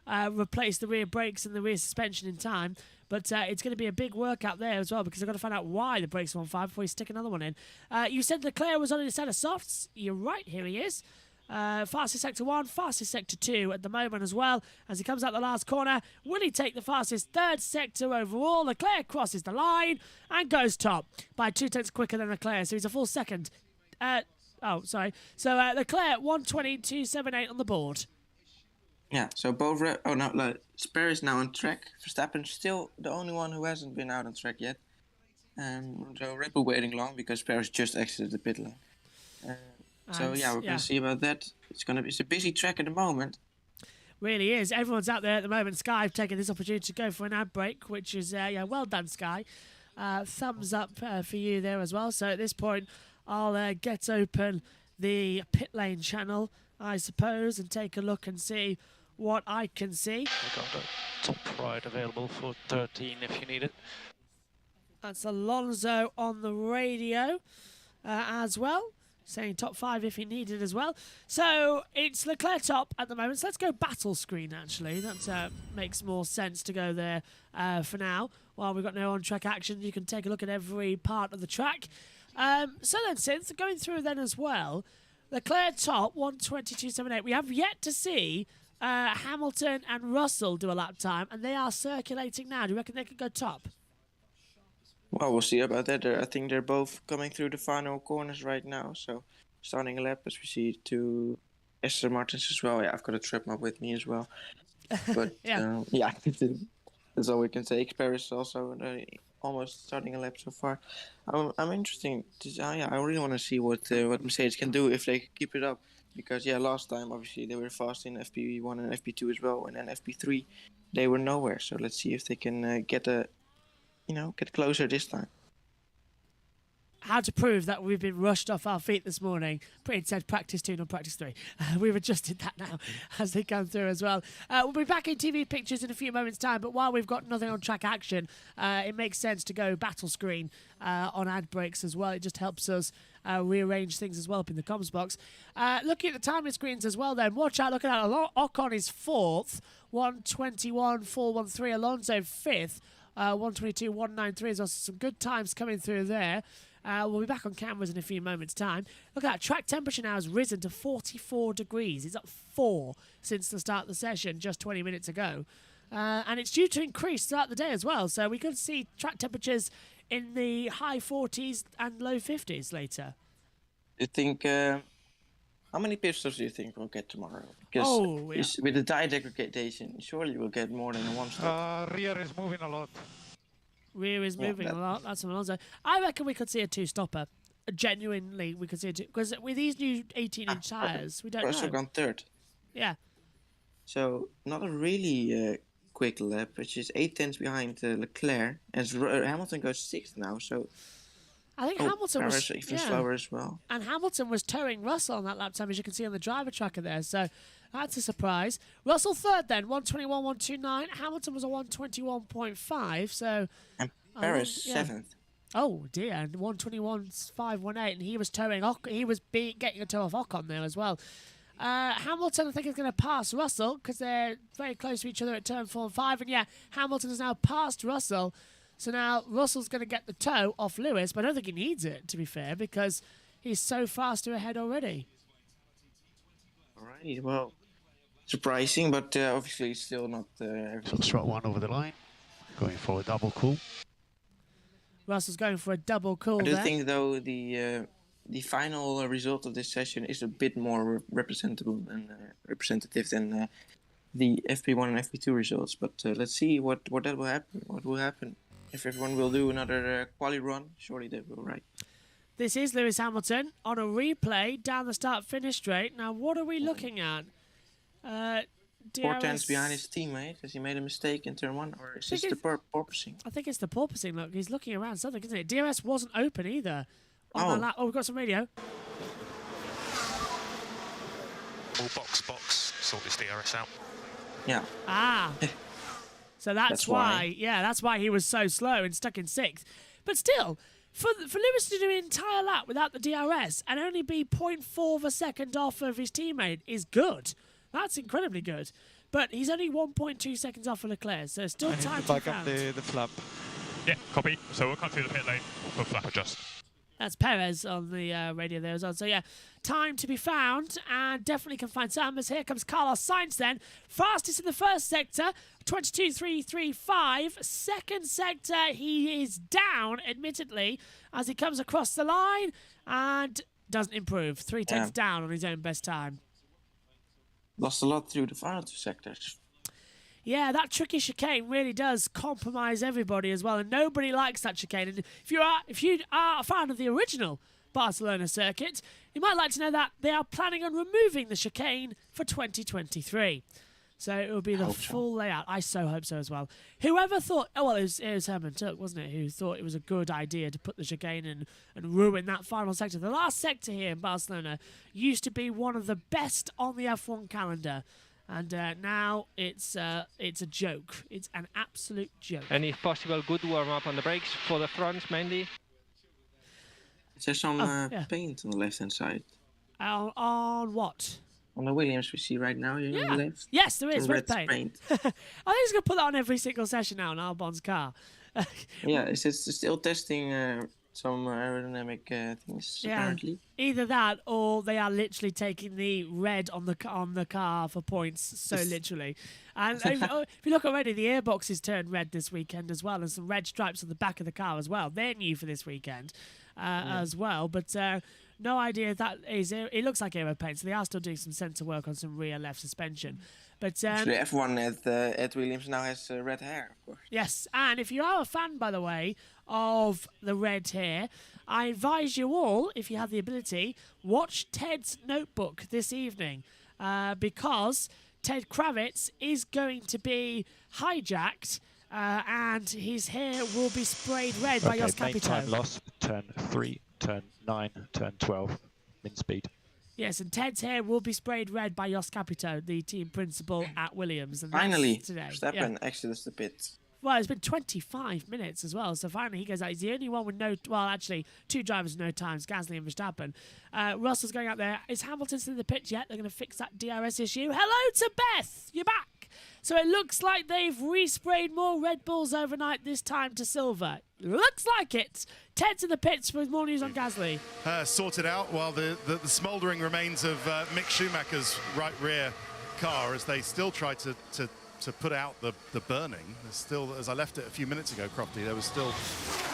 replace the rear brakes and the rear suspension in time. But it's going to be a big workout there as well, because I've got to find out why the brakes are on fire before you stick another one in. You said Leclerc was on his set of softs. You're right, here he is. Fastest Sector 1, fastest Sector 2 at the moment as well. As he comes out the last corner, will he take the fastest third sector overall? Leclerc crosses the line and goes top by 2 tenths quicker than Leclerc, so he's a full second. So Leclerc 1:22.78 on the board. Yeah, so Spare is now on track. Verstappen still the only one who hasn't been out on track yet. So Red Bull waiting long because Spare has just exited the pit lane. We're going to see about that. It's a busy track at the moment. Really is. Everyone's out there at the moment. Sky have taken this opportunity to go for an ad break, which is, well done, Sky. Thumbs up for you there as well. So at this point, I'll get open the pit lane channel, I suppose, and take a look and see what I can see. We've got the top right available for 13 if you need it. That's Alonso on the radio as well, saying top 5 if he needed as well. So it's Leclerc top at the moment. So let's go battle screen, actually. That makes more sense to go there for now. While we've got no on-track action, you can take a look at every part of the track. So then, since going through then as well, Leclerc top, 1:22.78. We have yet to see Hamilton and Russell do a lap time, and they are circulating now. Do you reckon they could go top? Well, we'll see about that. I think they're both coming through the final corners right now. So starting a lap as we see 2 Aston Martins as well. Yeah, I've got a trip map with me as well. But that's all we can say. Paris also almost starting a lap so far. I'm interested. I really want to see what Mercedes can do if they keep it up. Because last time obviously they were fast in FP1 and FP2 as well, and then FP3 they were nowhere. So let's see if they can get closer this time. How to prove that we've been rushed off our feet this morning. Pretty said practice 2, not practice 3. We've adjusted that now as they come through as well. We'll be back in TV pictures in a few moments' time, but while we've got nothing on track action, it makes sense to go battle screen on ad breaks as well. It just helps us rearrange things as well up in the comms box. Looking at the timing screens as well then, watch out, look at that. Ocon is 4th, 1:21.413. Alonso 5th, 1:22.193. There's also some good times coming through there. We'll be back on cameras in a few moments' time. Look at that. Track temperature now has risen to 44 degrees. It's up 4 since the start of the session just 20 minutes ago. And it's due to increase throughout the day as well. So we could see track temperatures in the high 40s and low 50s later. You think... how many pit stops do you think we'll get tomorrow? Because with the tire degradation, surely we'll get more than 1 stop. Rear is moving a lot. Rear is moving a lot. That's from Alonso. I reckon we could see a 2-stopper. Genuinely, we could see a 2. Because with these new 18-inch tyres, we don't know. Russell gone 3rd. Yeah. So not a really quick lap, which is 8 tenths behind Leclerc. As Hamilton goes 6th now, so I think Hamilton was even slower as well. And Hamilton was towing Russell on that lap time, as you can see on the driver tracker there. So that's a surprise. Russell third then, 121.129. Hamilton was a 121.5. So and Perez seventh. Oh dear, and 121.518, and he was towing. He was getting a tow off Ocon there as well. Hamilton, I think, is going to pass Russell because they're very close to each other at turn 4 and 5. And yeah, Hamilton has now passed Russell. So now Russell's going to get the tow off Lewis, but I don't think he needs it, to be fair, because he's so faster ahead already. All right, well, surprising, but obviously it's still not... Foxtrot 1 over the line, going for a double cool. Russell's going for a double cool I do there. think, though, the final result of this session is a bit more representative than the FP1 and FP2 results. But let's see what that will happen. What will happen if everyone will do another quali run? Surely they will, right? This is Lewis Hamilton on a replay down the start-finish straight. Now, what are we looking at? 4 tenths behind his teammate. Has he made a mistake in turn 1, or is this the porpoising? I think it's the porpoising. Look, he's looking around something, isn't it? DRS wasn't open either. On the lap. Oh, we've got some radio. All box, sort this DRS out. Yeah. Ah. So that's why. Yeah, that's why he was so slow and stuck in 6th. But still, for Lewis to do an entire lap without the DRS and only be 0.4 of a second off of his teammate is good. That's incredibly good. But he's only 1.2 seconds off of Leclerc, so still time to back up the flap. Yeah, copy. So we'll come through the pit lane for flap adjust. That's Perez on the radio there as well. So yeah, time to be found, and definitely can find Samus. Here comes Carlos Sainz then. Fastest in the first sector, 22.335. Second sector, he is down, admittedly, as he comes across the line and doesn't improve. 3 tenths down on his own best time. Lost a lot through the final 2 sectors. Yeah, that tricky chicane really does compromise everybody as well, and nobody likes that chicane. And if you are a fan of the original Barcelona circuit, you might like to know that they are planning on removing the chicane for 2023. So it will be the full layout. I so hope so as well. Whoever thought... Oh, well, it was Herman Tuck, wasn't it, who thought it was a good idea to put the chicane in and ruin that final sector. The last sector here in Barcelona used to be one of the best on the F1 calendar. And now it's a joke. It's an absolute joke. And if possible, good warm-up on the brakes for the fronts, mainly. Is there some paint on the left-hand side? On what? On the Williams we see right now, on the left. Yes, there is. Red paint. I think he's going to put that on every single session now on Albon's car. Yeah, it's still testing some aerodynamic things, apparently. Either that, or they are literally taking the red on the car for points, so literally. And if you look already, the airboxes turned red this weekend as well, and some red stripes on the back of the car as well. They're new for this weekend as well, but no idea if that is... It looks like aero paint, so they are still doing some sensor work on some rear left suspension. But actually, F1 at Williams now has red hair, of course. Yes, and if you are a fan, by the way, of the red hair, I advise you all, if you have the ability, watch Ted's Notebook this evening, because Ted Kravitz is going to be hijacked, and his hair will be sprayed red by Jos Capito. Main time loss, turn 3, turn 9, turn 12, min speed. Yes, and Ted's hair will be sprayed red by Jos Capito, the team principal at Williams. And finally, today. Verstappen exits the pit. Well, it's been 25 minutes as well, so finally he goes out. He's the only one with no... Well, actually, 2 drivers with no times, Gasly and Verstappen. Russell's going out there. Is Hamilton still in the pit yet? They're going to fix that DRS issue. Hello to Beth! You're back! So it looks like they've resprayed more Red Bulls overnight, this time to silver. Looks like it. Ted's in the pits with more news on Gasly. Sorted out while the smouldering remains of Mick Schumacher's right rear car as they still try to put out the burning. There's still, as I left it a few minutes ago, Crofty, there was still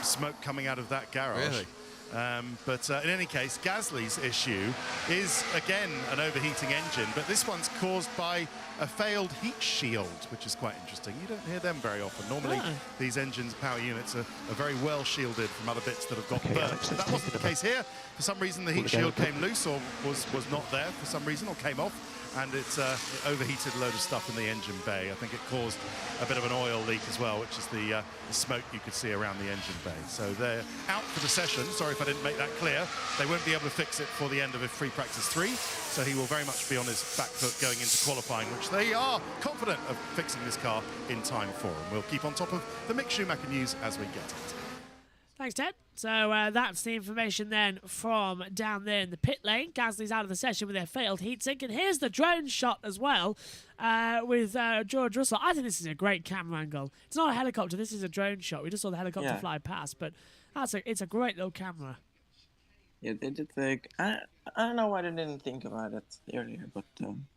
smoke coming out of that garage. Really? But in any case, Gasly's issue is, again, an overheating engine, but this one's caused by a failed heat shield, which is quite interesting. You don't hear them very often. Normally, these engines, power units, are very well shielded from other bits that have got burnt. But that wasn't the case here. For some reason, the heat shield came loose or was not there for some reason, or came off, and it overheated a load of stuff in the engine bay. I think it caused a bit of an oil leak as well, which is the smoke you could see around the engine bay. So they're out for the session. Sorry if I didn't make that clear. They won't be able to fix it for the end of free practice 3, so he will very much be on his back foot going into qualifying, which they are confident of fixing this car in time for. And we'll keep on top of the Mick Schumacher news as we get it. Thanks, Ted. So that's the information then from down there in the pit lane. Gasly's out of the session with their failed heatsink. And here's the drone shot as well with George Russell. I think this is a great camera angle. It's not a helicopter. This is a drone shot. We just saw the helicopter fly past, but it's a great little camera. Yeah, they did think. I don't know why they didn't think about it earlier, but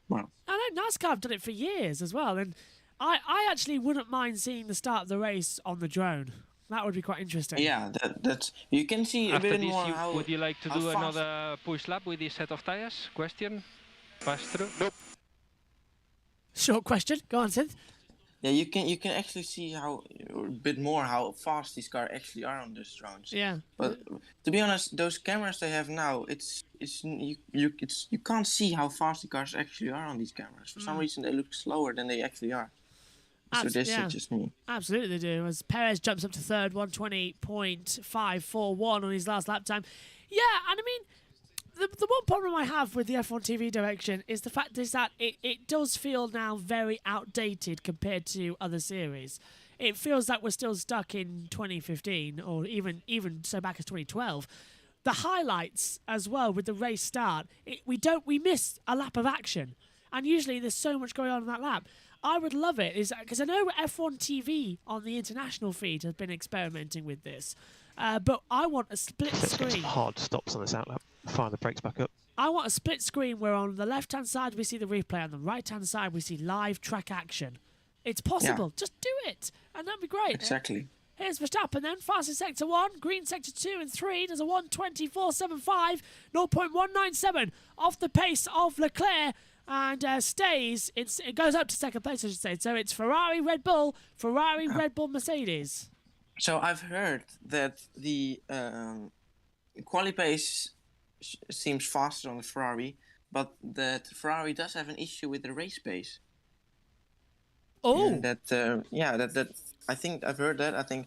well. I know NASCAR have done it for years as well, and I actually wouldn't mind seeing the start of the race on the drone. That would be quite interesting. Yeah, that's you can see a bit more how. Would you like to do another push lap with this set of tires? Question? Pass through? Nope. Short question. Go on, Synth. Yeah, you can actually see how a bit more how fast these cars actually are on those drones. Yeah. But to be honest, those cameras they have now, you can't see how fast the cars actually are on these cameras. For some reason, they look slower than they actually are. So this is just me. Absolutely, they do. As Perez jumps up to third, 120.541 on his last lap time. Yeah, and I mean, the one problem I have with the F1 TV direction is the fact is that it does feel now very outdated compared to other series. It feels like we're still stuck in 2015 or even so back as 2012. The highlights as well with the race start, we miss a lap of action, and usually there's so much going on in that lap. I would love it, because I know F1 TV on the international feed has been experimenting with this, but I want a split screen. Some hard stops on this outlap. Fire the brakes back up. I want a split screen where on the left-hand side we see the replay, on the right-hand side we see live track action. It's possible. Yeah. Just do it, and that'd be great. Exactly. Here's Verstappen then, fastest sector 1, green sector 2 and 3. Does a 1:24.75, 0.197 off the pace of Leclerc. And stays, it goes up to second place, I should say. So it's Ferrari, Red Bull, Red Bull, Mercedes. So I've heard that the quali pace seems faster on the Ferrari, but that Ferrari does have an issue with the race pace. Oh. And that I think I've heard that. I think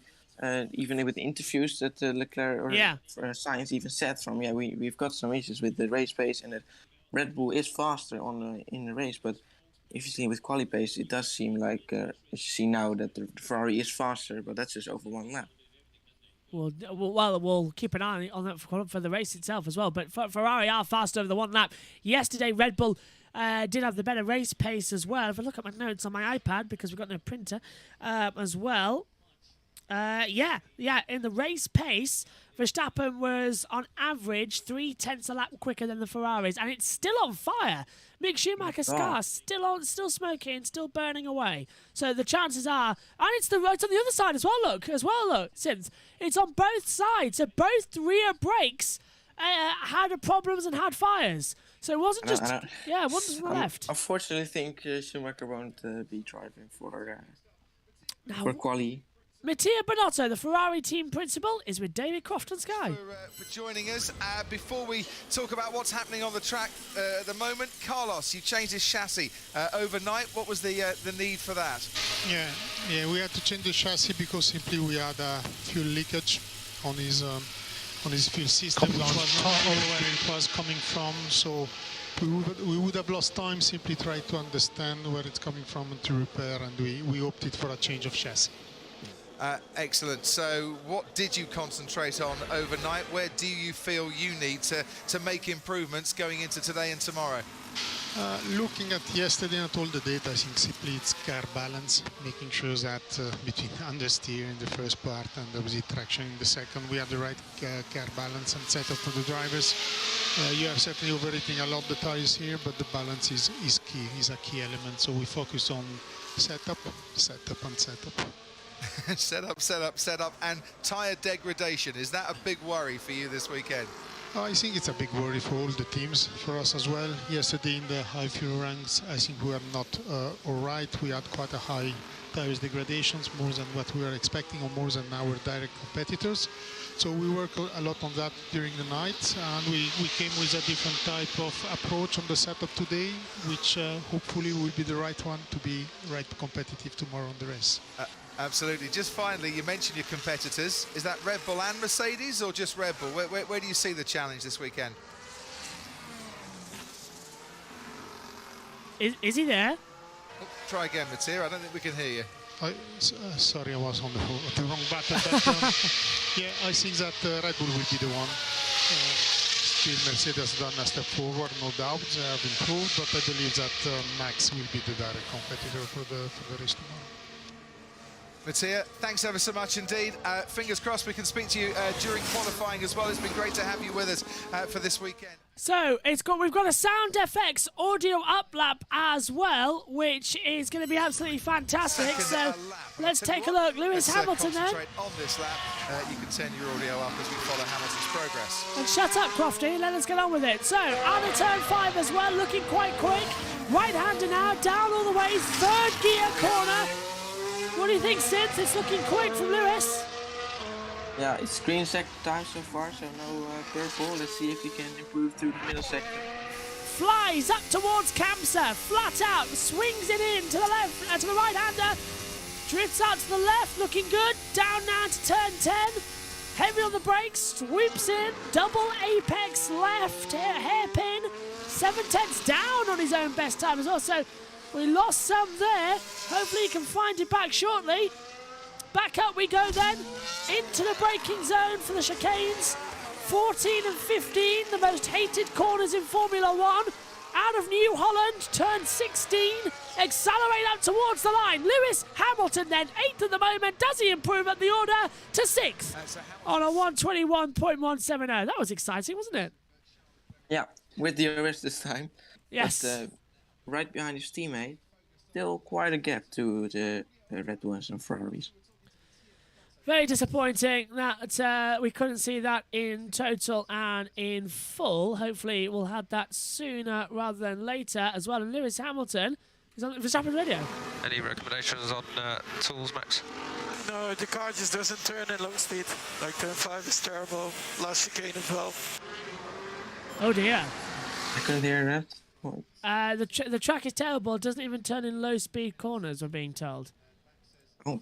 even with the interviews that Leclerc or Sainz even said we've got some issues with the race pace, and that Red Bull is faster in the race, but if you see with quali pace, it does seem like you see now that the Ferrari is faster, but that's just over one lap. We'll keep an eye on that for the race itself as well. But Ferrari are faster over the one lap. Yesterday, Red Bull did have the better race pace as well. If I look at my notes on my iPad, because we've got no printer as well. In the race pace, Verstappen was on average 0.3 a lap quicker than the Ferraris, and it's still on fire. Mick Schumacher's car still smoking, still burning away. So the chances are, and it's on the other side as well. Look, Synth, it's on both sides. So both rear brakes had problems and had fires. So it wasn't just it wasn't on the left. Unfortunately, I think Schumacher won't be driving for quali. Mattia Binotto, the Ferrari team principal, is with David Croft on Sky. For joining us. Before we talk about what's happening on the track at the moment, Carlos, you changed his chassis overnight. What was the need for that? Yeah, we had to change the chassis because simply we had a fuel leakage on his fuel system, which was not where it was coming from. So we would have lost time simply trying to understand where it's coming from and to repair, and we opted for a change of chassis. Excellent. So what did you concentrate on overnight? Where do you feel you need to make improvements going into today and tomorrow? Looking at yesterday and all the data, I think simply it's car balance, making sure that between understeer in the first part and obviously traction in the second, we have the right car balance and setup for the drivers. You are certainly overheating a lot the tires here, but the balance is key, is a key element. So we focus on setup, and setup. Set up, and tyre degradation. Is that a big worry for you this weekend? I think it's a big worry for all the teams, for us as well. Yesterday in the high fuel ranks, I think we are not all right. We had quite a high tires degradations, more than what we were expecting or more than our direct competitors. So we worked a lot on that during the night, and we came with a different type of approach on the setup today, which hopefully will be the right one to be right competitive tomorrow on the race. Absolutely. Just finally, you mentioned your competitors. Is that Red Bull and Mercedes, or just Red Bull? Where do you see the challenge this weekend? Is he there? Oh, try again, Mattia. I don't think we can hear you. Sorry, I was on the wrong button. But yeah, I think that Red Bull will be the one. Still, Mercedes has done a step forward, no doubt. They have improved, but I believe that Max will be the direct competitor for the race tomorrow. Mattia, thanks ever so much indeed. Fingers crossed we can speak to you during qualifying as well. It's been great to have you with us for this weekend. So we've got a Sound FX audio uplap as well, which is going to be absolutely fantastic. So let's take a look. Lewis Hamilton then. On this lap, you can turn your audio up as we follow Hamilton's progress. And shut up, Crofty. Let us get on with it. So out of turn 5 as well, looking quite quick. Right-hander now, down all the way, third gear corner. What do you think, Sid? It's looking quick from Lewis. Yeah, it's green sector time so far, so no purple. Let's see if he can improve through the middle sector. Flies up towards Kamsa, flat out, swings it in to the left, to the right-hander. Drifts out to the left, looking good. Down now to turn 10. Heavy on the brakes, sweeps in, double apex left, hairpin. 7/10 down on his own best time as well. So we lost some there. Hopefully he can find it back shortly. Back up we go then, into the braking zone for the chicanes. 14 and 15, the most hated corners in Formula 1. Out of New Holland, turn 16. Accelerate up towards the line. Lewis Hamilton then, 8th at the moment. Does he improve at the order to 6th on a 121.170? That was exciting, wasn't it? Yeah, with the DRS this time. Yes. But, right behind his teammate, still quite a gap to the Red Bulls and Ferraris. Very disappointing that we couldn't see that in total and in full. Hopefully we'll have that sooner rather than later as well. And Lewis Hamilton is on Verstappen radio. Any recommendations on tools, Max? No, the car just doesn't turn in low speed. Like turn 5 is terrible, last chicane as well. Oh dear. I couldn't hear that. The track is terrible. It doesn't even turn in low speed corners, we're being told. Oh.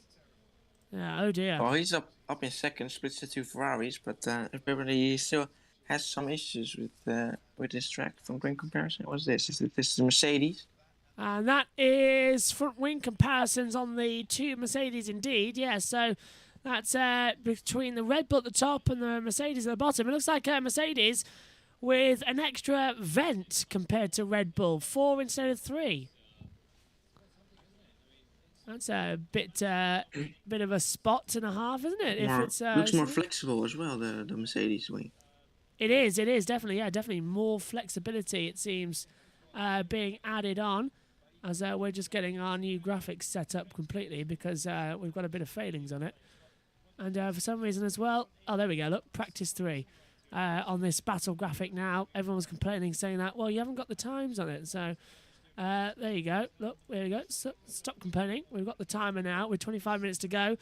Yeah, oh dear. Well, he's up in second, splits the two Ferraris, but apparently he still has some issues with this track. Front wing comparison. What's this? This is the Mercedes. And that is front wing comparisons on the two Mercedes indeed. Yeah, so that's between the Red Bull at the top and the Mercedes at the bottom. It looks like a Mercedes with an extra vent compared to Red Bull. 4 instead of 3. That's a bit of a spot and a half, isn't it? Looks more flexible as well, the Mercedes wing. It is definitely, definitely more flexibility, it seems, being added on, as we're just getting our new graphics set up completely because we've got a bit of failings on it. And for some reason as well, oh, there we go, look, practice 3 on this battle graphic now. Everyone's complaining, saying that, well, you haven't got the times on it, so... there you go. Look, there you go. Stop complaining. We've got the timer now with 25 minutes to go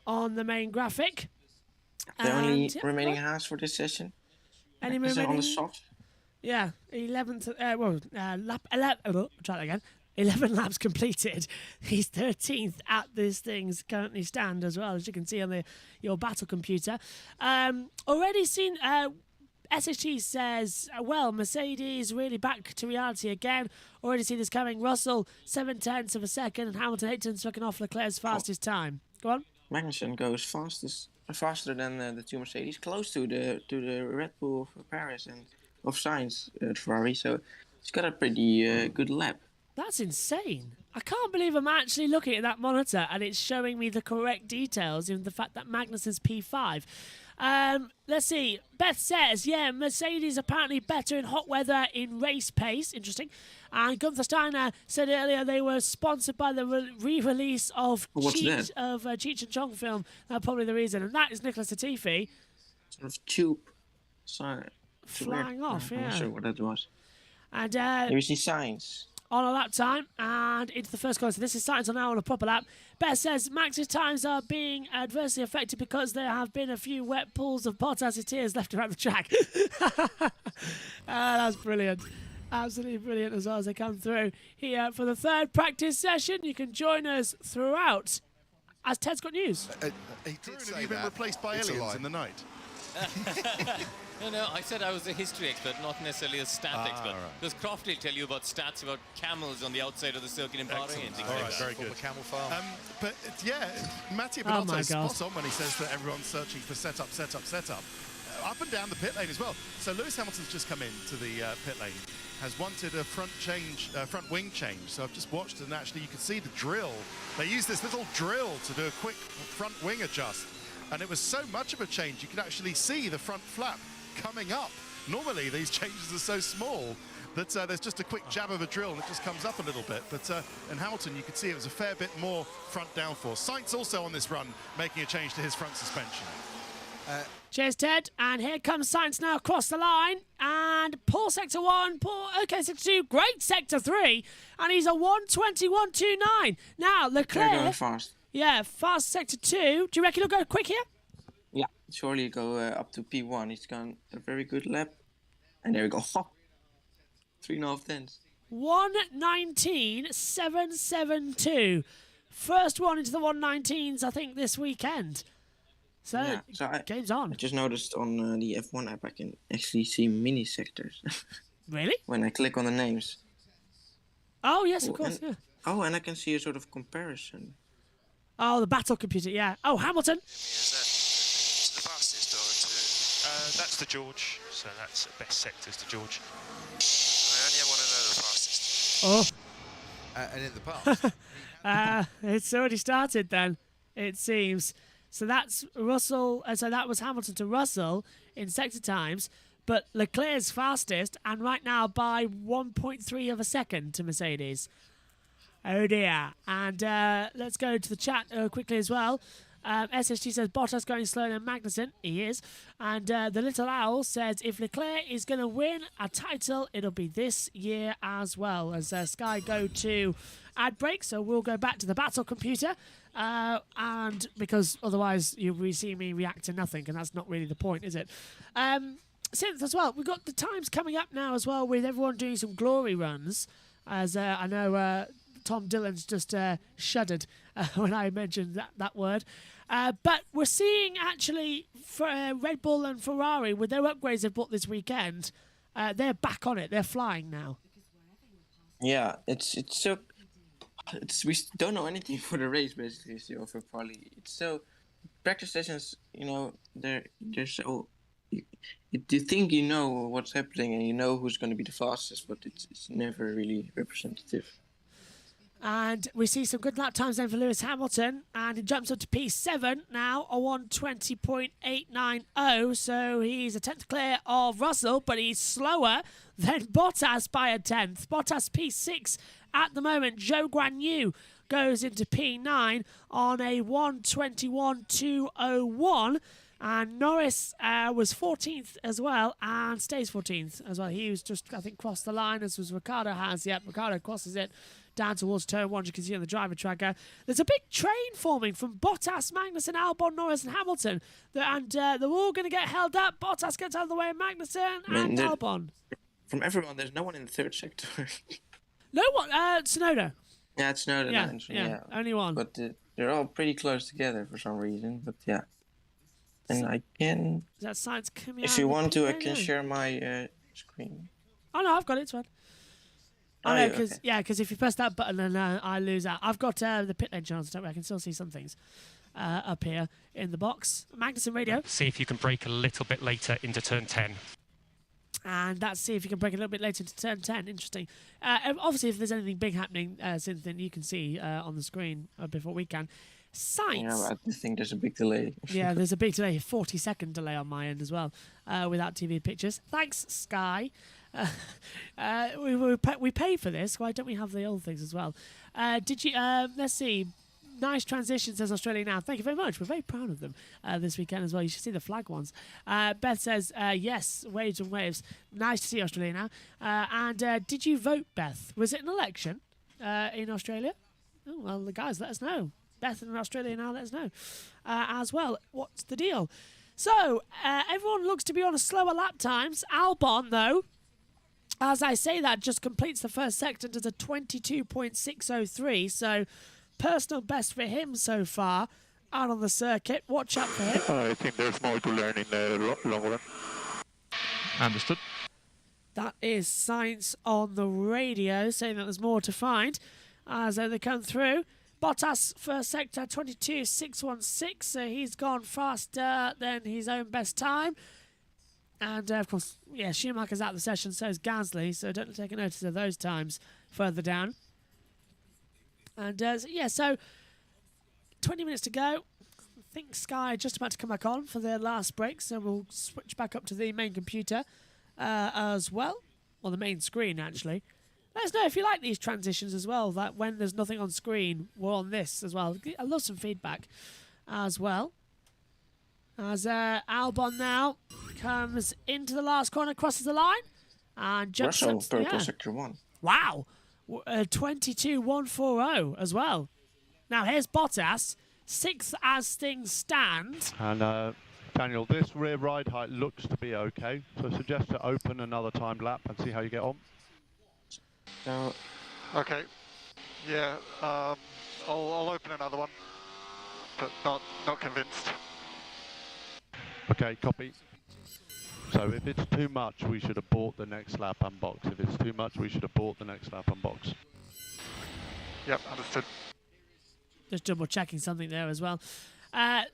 on the main graphic. The only remaining hours for this session. Any remaining? On the soft. Yeah, 11th. Lap 11. Oh, try that again. 11 laps completed. He's 13th at this thing's currently stand as well, as you can see on your battle computer. Already seen. SHT says, well, Mercedes really back to reality again. Already see this coming. Russell, 7/10 of a second, and Hamilton 8/10 second off Leclerc's fastest time. Go on. Magnussen goes faster than the two Mercedes, close to the Red Bull of Paris and of Sainz Ferrari. So he's got a pretty good lap. That's insane. I can't believe I'm actually looking at that monitor and it's showing me the correct details in the fact that Magnussen's P5. Let's see. Beth says, yeah, Mercedes apparently better in hot weather in race pace. Interesting. And Gunther Steiner said earlier they were sponsored by the re-release of Cheech and Chong film. That's probably the reason. And that is Nicholas Latifi. Sort of tube. Sorry. Flying off, I'm not sure what that was. And there is the signs. On a lap time and into the first corner. So this is Sainz now on a proper lap. Beth says Max's times are being adversely affected because there have been a few wet pools of Bottas' tears left around the track. That's brilliant. Absolutely brilliant as well as they come through here for the third practice session. You can join us throughout as Ted's got news. He did say have you been replaced by aliens in the night? No, I said I was a history expert, not necessarily a stat expert. Right. Because Croft will tell you about stats about camels on the outside of the circuit in Bahrain and things All like right, that. very good. Camel farm. But yeah, Mattia Oh my Binotto's God. spot on when he says that everyone's searching for setup. Up and down the pit lane as well. So Lewis Hamilton's just come into the pit lane, has wanted a front wing change. So I've just watched and actually you can see the drill. They use this little drill to do a quick front wing adjust. And it was so much of a change, you could actually see the front flap coming up. Normally these changes are so small that there's just a quick jab of a drill and it just comes up a little bit. But in Hamilton, you could see it was a fair bit more front downforce. Sainz also on this run making a change to his front suspension. Cheers, Ted. And here comes Sainz now across the line. And poor sector 1, poor okay sector 2, great sector 3. And he's a 1:21.29. Now, They're going Leclerc. fast. Yeah, fast sector 2. Do you reckon he'll go quick here? Yeah, surely go up to P1. He's gone a very good lap. And there we go. 3.5 tenths. 1:19.772. First one into the 1:19s, I think, this weekend. So, Yeah, game's on. I just noticed on the F1 app I can actually see mini sectors. Really? When I click on the names. Oh, yes, of course, yeah. Oh, and I can see a sort of comparison. Oh, the battle computer, yeah. Oh, Hamilton. Is that the fastest or that's the George, so that's best sectors to George. I only want to know the fastest. Oh. And in the past. It's already started then, it seems. So that's Russell, so that was Hamilton to Russell in sector times, but Leclerc's fastest, and right now by 1.3 of a second to Mercedes. Oh dear. And let's go to the chat quickly as well. SSG says Bottas going slower than Magnussen. He is. And the Little Owl says if Leclerc is going to win a title, it'll be this year as well. As Sky go to ad break, so we'll go back to the battle computer. And because otherwise you'll be seeing me react to nothing, and that's not really the point, is it? Synth as well. We've got the times coming up now as well with everyone doing some glory runs. As I know Tom Dillon's just shuddered when I mentioned that word. But we're seeing actually for Red Bull and Ferrari with their upgrades they've bought this weekend. They're back on it. They're flying now. Yeah, it's so. We don't know anything for the race basically still for Paulie. It's so practice sessions. You know, they're so. You think you know what's happening and you know who's going to be the fastest, but it's never really representative. And we see some good lap times then for Lewis Hamilton. And he jumps up to P7 now, a 1:20.890. So he's a tenth clear of Russell, but he's slower than Bottas by a tenth. Bottas P6 at the moment. Zhou Guanyu goes into P9 on a 1:21.201. And Norris was 14th as well and stays 14th as well. He was just, I think, crossed the line as was Ricciardo has. Yep, Ricciardo crosses it down towards turn 1. You can see on the driver tracker. There's a big train forming from Bottas, Magnussen, Albon, Norris and Hamilton. And they're all going to get held up. Bottas gets out of the way of Magnussen and Albon. From everyone, there's no one in the third sector. No one? Tsunoda. Yeah, it's Tsunoda. Yeah, only one. But they're all pretty close together for some reason. But yeah. And I can... Is that Sainz coming If out you of want the to, I pit? can share my screen. Oh, no, I've got it. It's fine. Oh, I know, yeah, because if you press that button, then I lose out. I've got the pit lane chance. I can still see some things up here in the box. Magnussen Radio. See if you can break a little bit later into turn 10. And that's see if you can break a little bit later into turn 10. Interesting. Obviously, if there's anything big happening, then you can see on the screen before we can. Sainz. You know, I think there's a big delay. Yeah, there's a big delay, 40-second delay on my end as well, without TV pictures. Thanks, Sky. We pay for this. Why don't we have the old things as well? Did you? Let's see. Nice transition, says Australia Now. Thank you very much. We're very proud of them this weekend as well. You should see the flag ones. Beth says, yes, waves and waves. Nice to see Australia Now. And did you vote, Beth? Was it an election in Australia? Oh, well, the guys, let us know. Beth in Australia Now, let us know as well. What's the deal? So, everyone looks to be on a slower lap times. Albon, though, as I say that, just completes the first sector to the 22.603. So, personal best for him so far out on the circuit. Watch out for him. I think there's more to learn in the long run. Understood. That is Sainz on the radio saying that there's more to find as they come through. Bottas first sector 22.616, so he's gone faster than his own best time. And of course, yeah, Schumacher's out of the session, so is Gasly, so don't take a notice of those times further down. And so 20 minutes to go. I think Sky just about to come back on for their last break, so we'll switch back up to the main computer as well, or the main screen actually. Let us know if you like these transitions as well, that when there's nothing on screen, we're on this as well. I love some feedback as well. As Albon now comes into the last corner, crosses the line, and jumps Russell, up. purple sector 1. Wow. 22.140 as well. Now here's Bottas, 6th as things stand. And Daniel, this rear ride height looks to be okay, so suggest to open another timed lap and see how you get on. So, Okay. Yeah, I'll open another one, but not convinced. Okay, copy. So if it's too much, we should abort the next lap and box. If it's too much, we should abort the next lap and box. Yep, understood. Just double checking something there as well.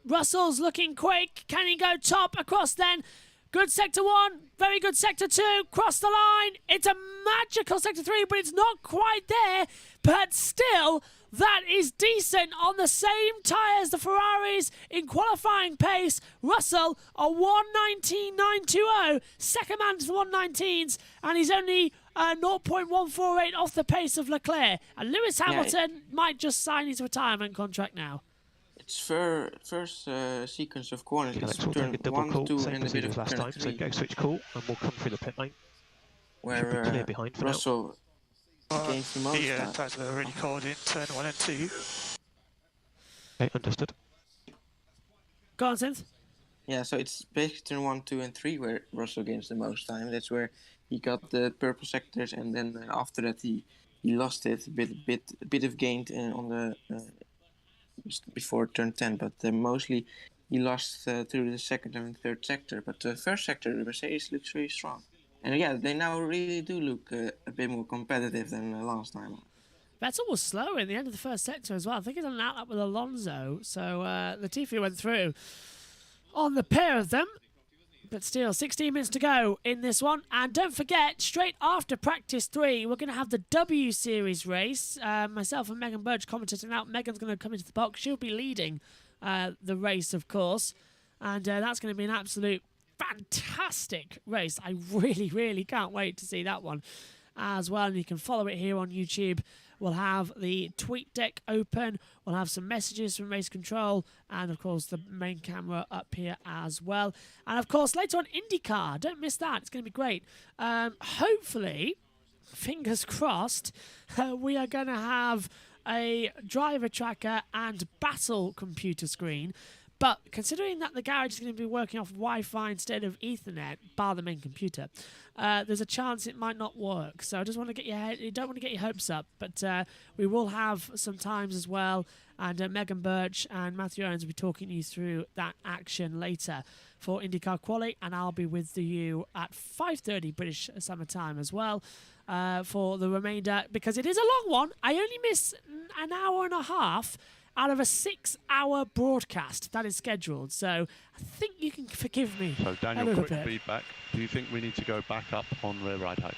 Russell's looking quick. Can he go top across then? Good sector 1, very good sector 2, cross the line. It's a magical sector 3, but it's not quite there. But still, that is decent on the same tyre as the Ferraris in qualifying pace. Russell, a 119.920, second man to the 119s, and he's only 0.148 off the pace of Leclerc. And Lewis Hamilton might just sign his retirement contract now. It's first sequence of corners. Okay, it's we'll turn take a double 1, call, 2, same and a bit procedure of as last turn time. 3. So go switch call, and we'll come through the pit lane. Where Should be clear behind for Russell gains the most. Yeah, that's already called in turn 1 and 2. Okay, understood. Go on, Synth. Yeah, so it's basically turn 1, 2, and 3 where Russell gains the most time. That's where he got the purple sectors, and then after that he lost it a bit of gain on the before turn 10, but mostly he lost through the second and third sector. But the first sector, the Mercedes looks very strong, and yeah, they now really do look a bit more competitive than last time. Vettel was slow in the end of the first sector as well. I think he's on an outlap with Alonso, so Latifi went through on the pair of them. But still, 16 minutes to go in this one. And don't forget, straight after practice 3, we're going to have the W Series race. Myself and Megan Burge commentating out. Megan's going to come into the box. She'll be leading the race, of course. And that's going to be an absolute fantastic race. I really, really can't wait to see that one as well. And you can follow it here on YouTube. We'll have the tweet deck open. We'll have some messages from Race Control. And, of course, the main camera up here as well. And, of course, later on, IndyCar. Don't miss that. It's going to be great. Hopefully, fingers crossed, we are going to have a driver tracker and battle computer screen. But considering that the garage is going to be working off Wi-Fi instead of Ethernet, bar the main computer, there's a chance it might not work. So I just want to get you don't want to get your hopes up, but we will have some times as well. And Megan Birch and Matthew Owens will be talking you through that action later for IndyCar Quali, and I'll be with you at 5:30 British Summer Time as well for the remainder, because it is a long one. I only miss an hour and a half out of a 6-hour broadcast that is scheduled, so I think you can forgive me. So Daniel, quick feedback. Do you think we need to go back up on rear ride height?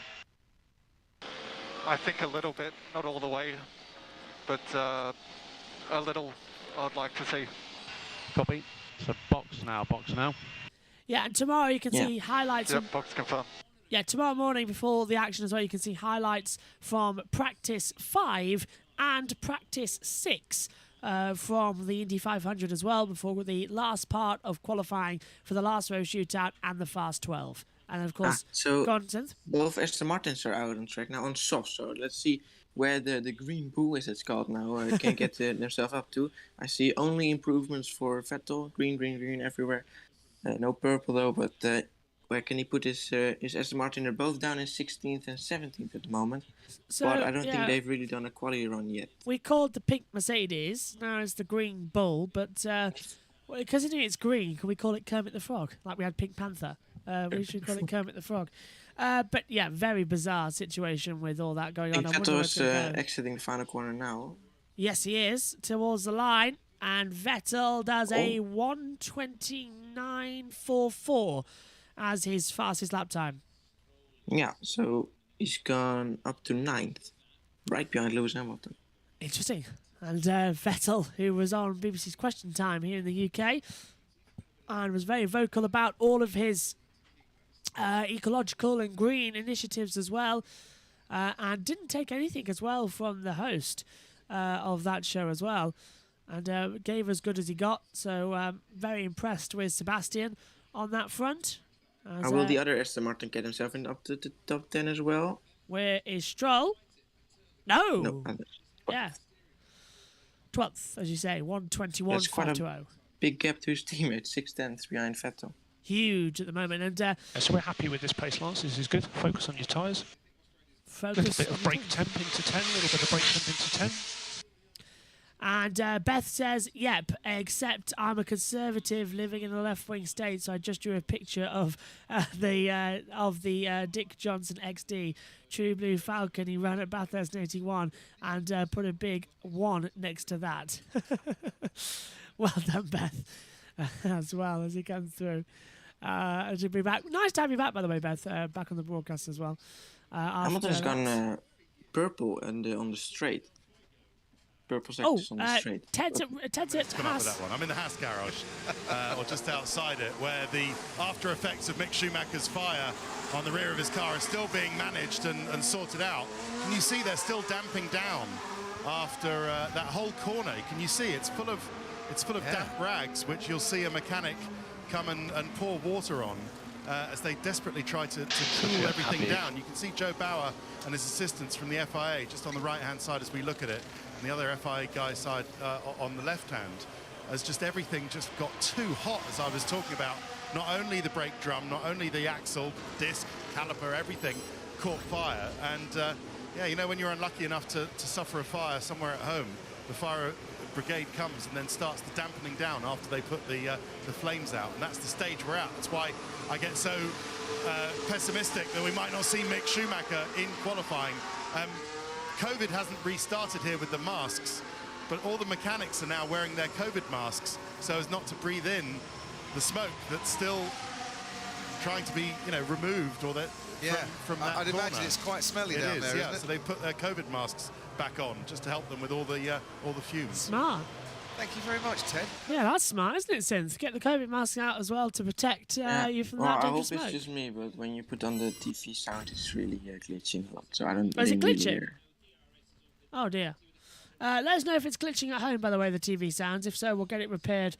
I think a little bit, not all the way, but a little I'd like to see. Copy. So box now, box now. Yeah, and tomorrow you can see highlights. Yep, box confirmed. Yeah, tomorrow morning before the action as well, you can see highlights from practice 5 and practice 6 from the Indy 500 as well before the last part of qualifying for the last row shootout and the Fast 12. And of course, so go on, Synth. both Aston Martins are out on track now on soft, so let's see where the Green Bull, as it's called now, can get themselves up to. I see only improvements for Vettel, green everywhere. No purple though, but where can he put his Aston Martin? They're both down in 16th and 17th at the moment. So, but I don't think they've really done a quality run yet. We called the pink Mercedes, now it's the Green Bull, but because it's green, can we call it Kermit the Frog? Like we had Pink Panther. We should call it Kermit the Frog. But yeah, very bizarre situation with all that going on. Vettel is exiting the final corner now. Yes, he is, towards the line. And Vettel does a 1:29.44 as his fastest lap time. Yeah, so he's gone up to 9th, right behind Lewis Hamilton. Interesting. And Vettel, who was on BBC's Question Time here in the UK, and was very vocal about all of his ecological and green initiatives as well, and didn't take anything as well from the host of that show as well, and gave as good as he got. So very impressed with Sebastian on that front. Will the other Aston Martin get himself up to the top 10 as well? Where is Stroll? No. Yeah. 12th, as you say, 1:21.520. That's quite a big gap to his teammate, 6/10 behind Vettel. Huge at the moment. And so we're happy with this pace, Lance. This is good. Focus on your tyres. A little bit of brake temp into 10, a little bit of brake temp into 10. And Beth says, yep, except I'm a conservative living in a left-wing state, so I just drew a picture of the Dick Johnson XD True Blue Falcon. He ran at Bathurst in 81 and put a big 1 next to that. Well done, Beth, as well as he comes through. She'll be back. Nice to have you back, by the way, Beth, back on the broadcast as well. Hamilton's gone purple and on the straight. Purple sectors on the straight. Ted's at come up with that one. I'm in the Haas garage, or just outside it, where the after effects of Mick Schumacher's fire on the rear of his car are still being managed and sorted out. Can you see they're still damping down after that whole corner? Can you see it's full of damp rags, which you'll see a mechanic come and pour water on as they desperately try to cool everything down. You can see Joe Bauer and his assistants from the FIA just on the right-hand side as we look at it. And the other FIA guy side on the left hand, as just everything just got too hot, as I was talking about. Not only the brake drum, not only the axle, disc, caliper, everything caught fire. And yeah, you know, when you're unlucky enough to suffer a fire somewhere at home, the fire brigade comes and then starts the dampening down after they put the flames out. And that's the stage we're at. That's why I get so pessimistic that we might not see Mick Schumacher in qualifying. COVID hasn't restarted here with the masks, but all the mechanics are now wearing their COVID masks so as not to breathe in the smoke that's still trying to be, removed or that from that I'd corner. imagine it's quite smelly down there, isn't it? So they put their COVID masks back on just to help them with all the fumes. Smart. Thank you very much, Ted. Yeah, that's smart, isn't it, Synth? Get the COVID mask out as well to protect you from that dangerous smoke. I hope it's just me, but when you put on the TV sound, it's really glitching a lot. So I don't. Is it really glitching? hear. Oh dear. Let us know if it's glitching at home, by the way, the TV sounds. If so, we'll get it repaired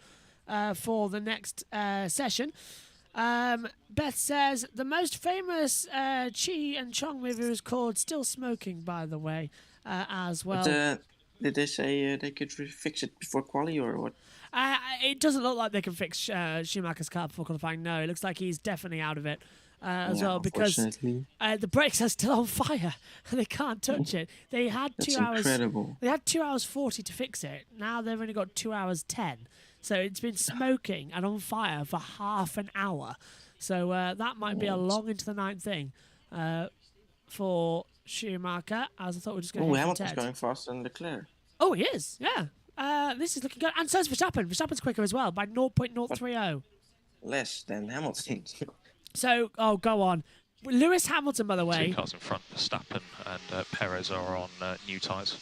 for the next session. Beth says, the most famous Chi and Chong movie is called Still Smoking, by the way, as well. But, did they say they could fix it before quali or what? It doesn't look like they can fix Schumacher's car before qualifying. No, it looks like he's definitely out of it. As well, because the brakes are still on fire and they can't touch it. They had That's 2 hours. Incredible. They had 2 hours 40 to fix it. Now they've only got 2 hours 10. So it's been smoking and on fire for half an hour. So that might be a long into the night thing for Schumacher. As I thought we were just going to. Oh, Hamilton's going faster than Leclerc. Oh, he is. Yeah. This is looking good, and so is Verstappen. Verstappen's quicker as well by 0.030. Less than Hamilton. So, go on. Lewis Hamilton, by the way. Two cars in front, Verstappen and Perez are on new tyres.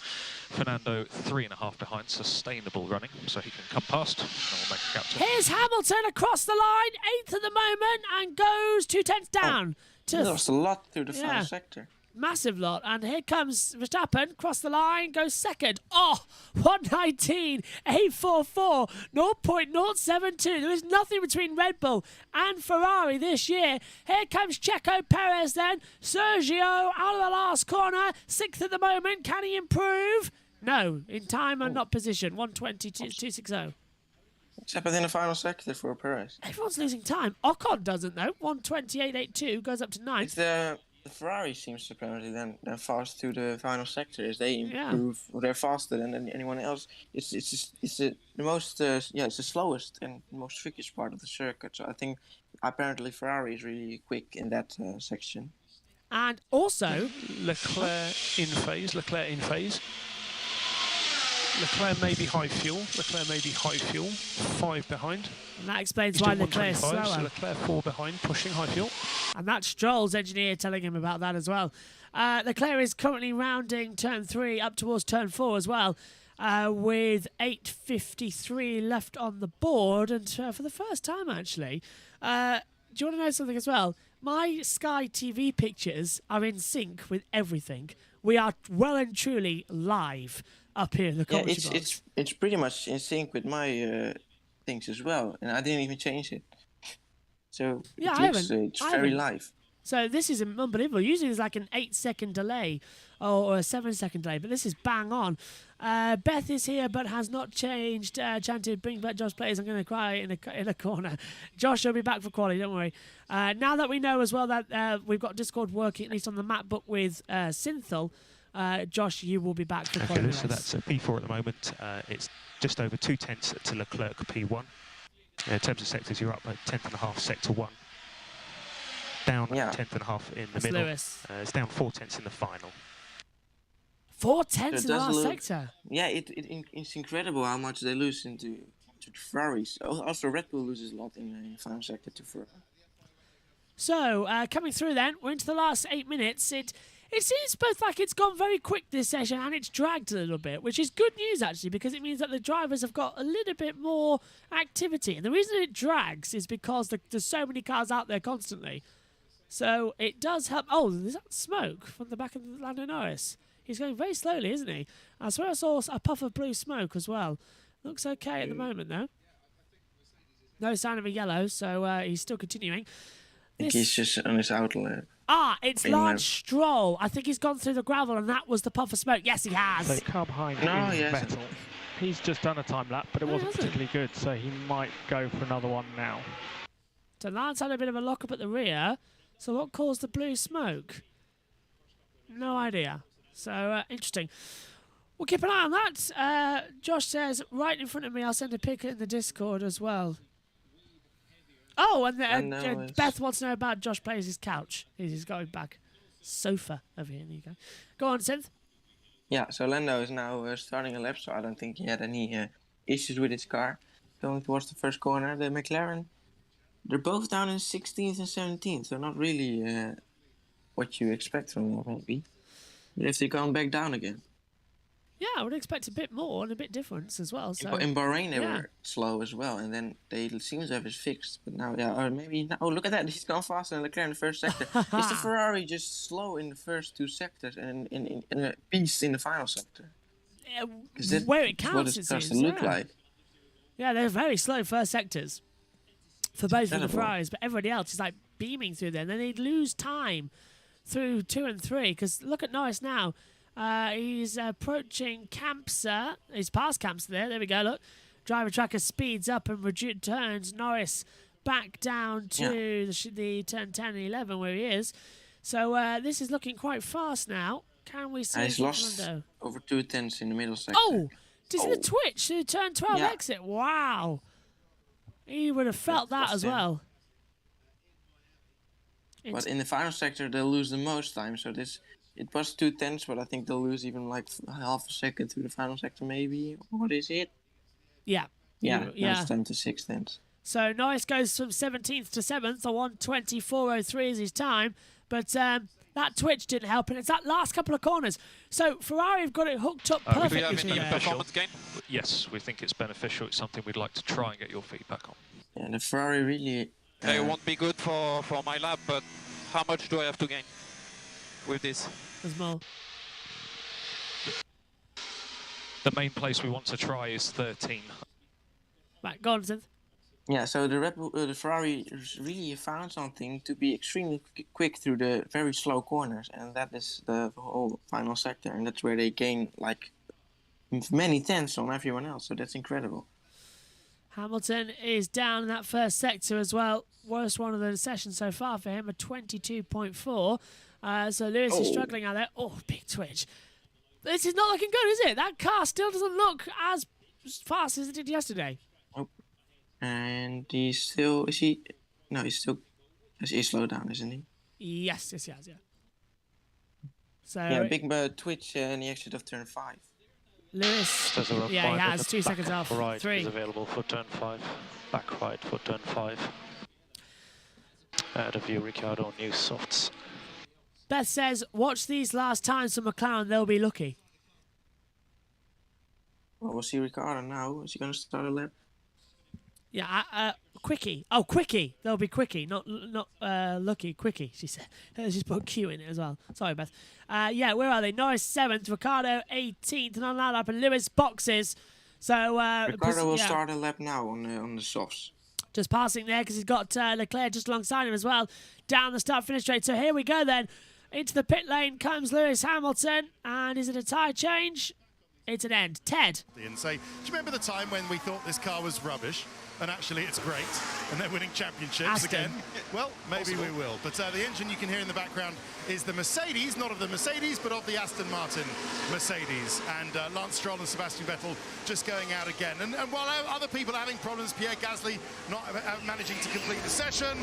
Fernando 3.5 behind, sustainable running, so he can come past and we'll make a gap to him. Here's Hamilton across the line, 8th at the moment, and goes 2/10 down. He lost a lot through the final sector. Massive lot. And here comes Verstappen, cross the line, goes second. Oh, 119.844, 0.072. There is nothing between Red Bull and Ferrari this year. Here comes Checo Perez then. Sergio out of the last corner, 6th at the moment. Can he improve? No, in time and not position. 120.260. What's happened in the final sector for Perez? Everyone's losing time. Ocon doesn't though. 128.82 goes up to 9th. The Ferrari seems apparently then fast through the final sector as they improve. Or they're faster than anyone else. It's the most it's the slowest and most trickiest part of the circuit. So I think apparently Ferrari is really quick in that section. And also Leclerc in phase. Leclerc may be high fuel. 5 behind. And that explains why Leclerc is slower. So Leclerc 4 behind, pushing high fuel. And that's Stroll's engineer telling him about that as well. Leclerc is currently rounding turn 3 up towards turn 4 as well, with 8:53 left on the board. And for the first time, actually, do you want to know something as well? My Sky TV pictures are in sync with everything. We are well and truly live up here in the commentary box. It's pretty much in sync with my things as well, and I didn't even change it. So it's very live. So this is unbelievable. Usually there's like an 8-second delay or a 7-second delay, but this is bang on. Beth is here but has not changed. Chanted, bring back Josh Players. I'm going to cry in a corner. Josh will be back for quality, don't worry. Now that we know as well that we've got Discord working, at least on the MacBook with Synthel, Josh, you will be back for quality. Okay, so that's P4 at the moment. It's just over 2/10 to Leclerc P1. In terms of sectors, you're up at 10.5 sector 1. Down 10.5 in the middle. Lewis. It's down 4/10 in the final. 4/10 in the last sector. Yeah, it's incredible how much they lose to the Ferraris. Also, Red Bull loses a lot in the final sector to Ferrari. So, coming through then, we're into the last 8 minutes. It seems both like it's gone very quick this session and it's dragged a little bit, which is good news actually, because it means that the drivers have got a little bit more activity. And the reason it drags is because there's so many cars out there constantly. So it does help. Oh, there's that smoke from the back of Lando Norris. He's going very slowly, isn't he? I swear I saw a puff of blue smoke as well. Looks okay at the moment though. No sign of a yellow, so he's still continuing. I think he's just on his outlet. It's Lance Stroll. I think he's gone through the gravel and that was the puff of smoke. Yes, he has. So car behind Vettel. He's just done a time lap, but it wasn't particularly good, so he might go for another one now. So Lance had a bit of a lock-up at the rear. So what caused the blue smoke? No idea. So, interesting. We'll keep an eye on that. Josh says, right in front of me, I'll send a pic in the Discord as well. Oh, and Beth wants to know about Josh Plays his couch. He's going back. Sofa over here. There you go. Go on, Synth. Yeah, so Lando is now starting a lap, so I don't think he had any issues with his car. Going towards the first corner, the McLaren, they're both down in 16th and 17th, so not really what you expect from them, maybe. But if they're going back down again. Yeah, I would expect a bit more and a bit difference as well. So in Bahrain, they were slow as well, and then they seem to have it fixed. But now, or maybe now. Oh, look at that! He's gone faster than Leclerc in the first sector. Is the Ferrari just slow in the first 2 sectors and in a beast in the final sector? Where it counts, what it starts to look like. Yeah, they're very slow first sectors for both of the Ferraris, but everybody else is like beaming through there. And then they'd lose time through 2 and 3 because look at Norris now. He's approaching Campsa. He's past Campsa there. There we go, look. Driver tracker speeds up and turns Norris back down to the turn 10 and 11 where he is. So this is looking quite fast now. Can we see? He's lost over 2 tenths in the middle sector. Oh! Did you see the twitch to turn 12 exit? Wow! He would have felt that as well. But in the final sector, they'll lose the most time. So it was 2 tenths, but I think they'll lose even like half a second through the final sector, maybe. What is it? Yeah. It's 10 to 6 tenths. So Norris goes from 17th to 7th, so 1:24.03 is his time. But that twitch didn't help, and it's that last couple of corners. So Ferrari have got it hooked up perfectly. Do we have through any there. performance gain? Yes, we think it's beneficial. It's something we'd like to try and get your feedback on. Yeah, the Ferrari really... It won't be good for my lap, but how much do I have to gain with this? There's more. The main place we want to try is 13. Right, go on, Synth. Yeah, so the Ferrari really found something to be extremely quick through the very slow corners, and that is the whole final sector, and that's where they gain like many tenths on everyone else. So that's incredible. Hamilton is down in that first sector as well. Worst one of the session so far for him, a 22.4. So Lewis is struggling out there. Oh, big twitch. This is not looking good, is it? That car still doesn't look as fast as it did yesterday. And he's still... Is he... No, he's still... He's slowed down, isn't he? Yes, he has, yeah. So yeah, big twitch in the exit of turn 5. Lewis, yeah, he has 2 seconds off. Right 3 is available for turn 5. Back right for turn 5. Add a view, Ricciardo, new softs. Beth says, watch these last times for McLaren, they'll be lucky. Well, we'll see Ricciardo now. Is he going to start a lap? Yeah, Quickie. Oh, Quickie. There'll be Quickie, not lucky. Quickie, she said. She's put Q in it as well. Sorry, Beth. Yeah, where are they? Norris 7th, Ricciardo 18th, and on that lap, and Lewis boxes. So Ricciardo will start a lap now on the softs. Just passing there because he's got Leclerc just alongside him as well. Down the start-finish straight. So here we go then. Into the pit lane comes Lewis Hamilton. And is it a tyre change? It's an end. Ted. And say, do you remember the time when we thought this car was rubbish? And actually it's great, and they're winning championships again. Well, maybe we will. But the engine you can hear in the background is the Mercedes, not of the Mercedes, but of the Aston Martin Mercedes. And Lance Stroll and Sebastian Vettel just going out again. And while other people are having problems, Pierre Gasly not managing to complete the session,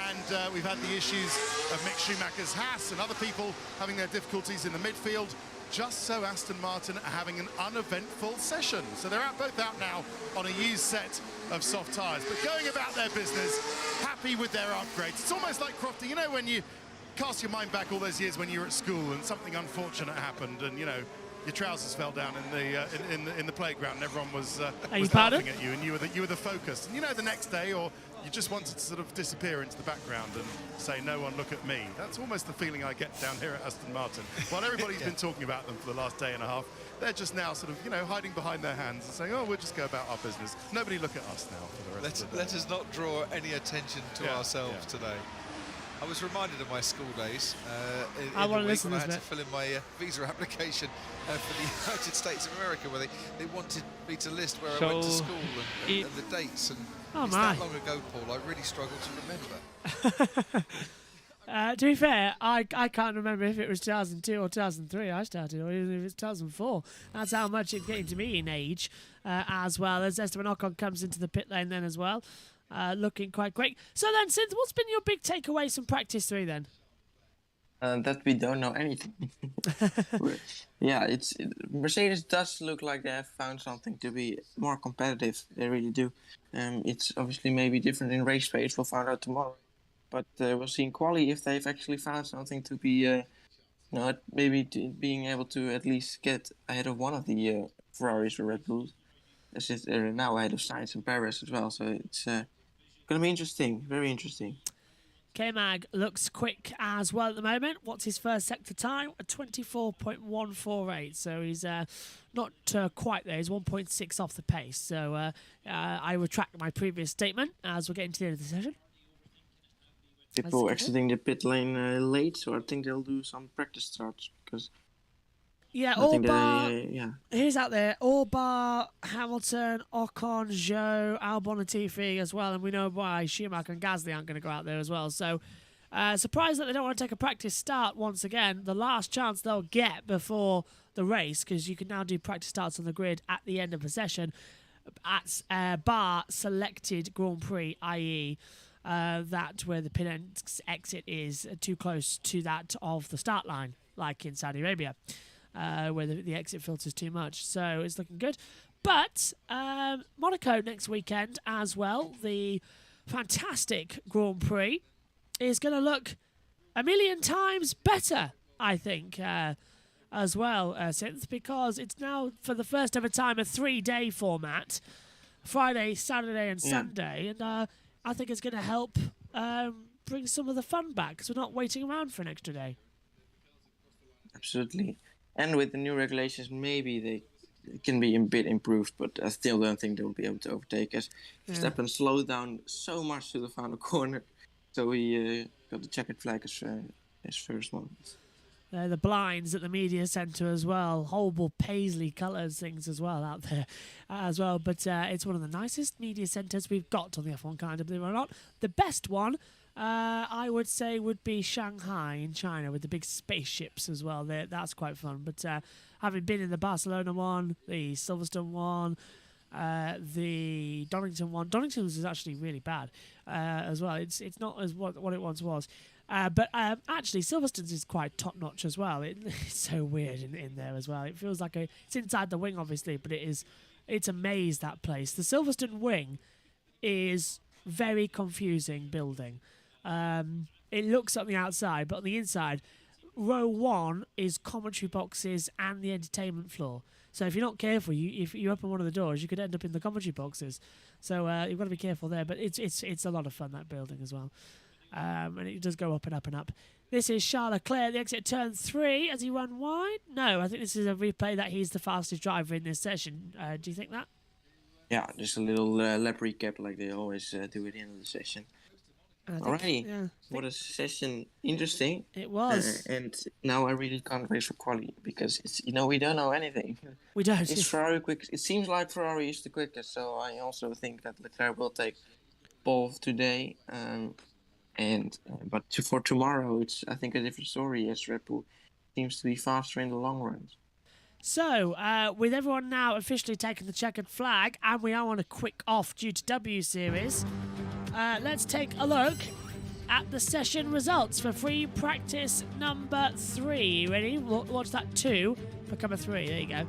and we've had the issues of Mick Schumacher's Haas and other people having their difficulties in the midfield. Just so Aston Martin are having an uneventful session. So they're both out now on a used set of soft tyres, but going about their business, happy with their upgrades. It's almost like Crofty, you know, when you cast your mind back all those years when you were at school and something unfortunate happened, and you know your trousers fell down in the playground, and everyone was laughing at you, and you were the focus. And you know, the next day, or you just wanted to sort of disappear into the background and say, no one look at me. That's almost the feeling I get down here at Aston Martin. While everybody's been talking about them for the last day and a half, they're just now sort of, you know, hiding behind their hands and saying, oh, we'll just go about our business. Nobody look at us now for the rest of the day. Let us not draw any attention to ourselves today. I was reminded of my school days I want to listen when I to had to fill in my visa application for the United States of America, where they wanted me to list where I went to school and the dates. And it's that long ago, Paul, I really struggle to remember. To be fair, I can't remember if it was 2002 or 2003 I started, or even if it was 2004. That's how much it's getting to me in age, as well as Esteban Ocon comes into the pit lane then as well. Looking quite great. So then, Synth, what's been your big takeaways from practice 3 then? That we don't know anything. Yeah, Mercedes does look like they have found something to be more competitive. They really do. It's obviously maybe different in race phase. We'll find out tomorrow. But we'll see in quali if they've actually found something to be, being able to at least get ahead of one of the Ferraris or Red Bulls. As they're now ahead of Sainz and Perez as well. So it's going to be interesting, very interesting. K-Mag looks quick as well at the moment. What's his first sector time? A 24.148. So he's not quite there. He's 1.6 off the pace. So I retract my previous statement as we're getting to the end of the session. People exiting the pit lane late, so I think they'll do some practice starts because. Yeah, all bar. Here's out there. All bar Hamilton, Ocon, Zhou, Albon, and Latifi as well, and we know why Schumacher and Gasly aren't going to go out there as well. So, surprised that they don't want to take a practice start once again. The last chance they'll get before the race, because you can now do practice starts on the grid at the end of the session, at bar selected Grand Prix, i.e. That where the pit exit is too close to that of the start line, like in Saudi Arabia. Where the exit filters too much. So it's looking good. But Monaco next weekend as well, the fantastic Grand Prix, is going to look a million times better, I think, as well, Synth, because it's now, for the first ever time, a 3-day format. Friday, Saturday and Sunday. And I think it's going to help bring some of the fun back, because we're not waiting around for an extra day. Absolutely. And with the new regulations, maybe they can be a bit improved, but I still don't think they'll be able to overtake us. Verstappen slowed down so much to the final corner, so he got the checkered flag as first one. The blinds at the media centre as well, horrible paisley colours things as well out there as well. But it's one of the nicest media centres we've got on the F1 calendar, believe it or not. The best one, I would say, would be Shanghai in China with the big spaceships as well. That's quite fun. But having been in the Barcelona one, the Silverstone one, the Donington one, Donington's is actually really bad as well. It's not as what it once was. But actually, Silverstone's is quite top-notch as well. It's so weird in there as well. It feels like it's inside the wing, obviously, but it's a maze, that place. The Silverstone wing is very confusing building. It looks on the outside, but on the inside, row 1 is commentary boxes and the entertainment floor. So if you're not careful, if you open one of the doors, you could end up in the commentary boxes. So you've got to be careful there. But it's a lot of fun, that building as well. And it does go up and up and up. This is Charles Leclerc, the exit turn 3. Has he run wide? No, I think this is a replay that he's the fastest driver in this session. Do you think that? Yeah, just a little lap recap like they always do at the end of the session. Alrighty, what a session. Interesting. It was. And now I really can't race for quali because we don't know anything. We don't. Is Ferrari quick? It seems like Ferrari is the quickest, so I also think that Leclerc will take pole today. But for tomorrow, it's I think a different story, as Red Bull seems to be faster in the long run. So, with everyone now officially taking the checkered flag, and we are on a quick off due to W Series, let's take a look at the session results for free practice number 3. Ready? What's that? 2 become a 3. There you go.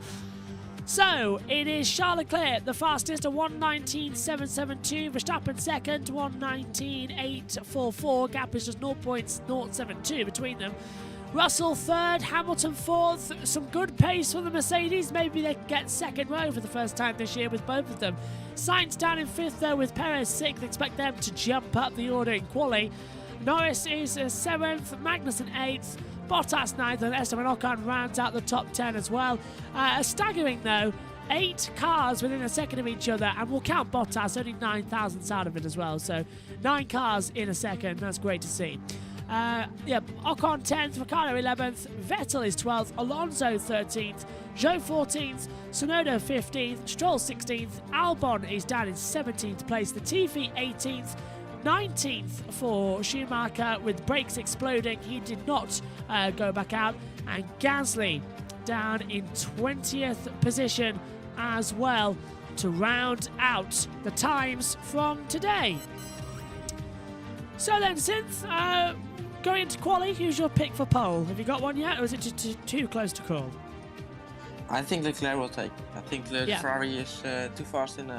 So, it is Charles Leclerc, the fastest, a 1:19.772. Verstappen second, 1:19.844. Gap is just 0.072 between them. Russell third, Hamilton fourth. Some good pace for the Mercedes. Maybe they can get second row for the first time this year with both of them. Sainz down in 5th, though, with Perez 6th. Expect them to jump up the order in quali. Norris is 7th, Magnussen 8th. Bottas 9th, and Esteban Ocon rounds out the top 10 as well. Staggering, though, 8 cars within a second of each other, and we'll count Bottas, only 9,000ths out of it as well. So 9 cars in a second, that's great to see. Ocon 10th, Ricciardo 11th, Vettel is 12th, Alonso 13th, Zhou 14th, Tsunoda 15th, Stroll 16th, Albon is down in 17th place, Latifi 18th, 19th for Schumacher with brakes exploding. He did not go back out. And Gasly down in 20th position as well to round out the times from today. So then, Synth, going into quali, who's your pick for pole? Have you got one yet, or is it just too close to call? I think Leclerc will take. I think Ferrari is too fast in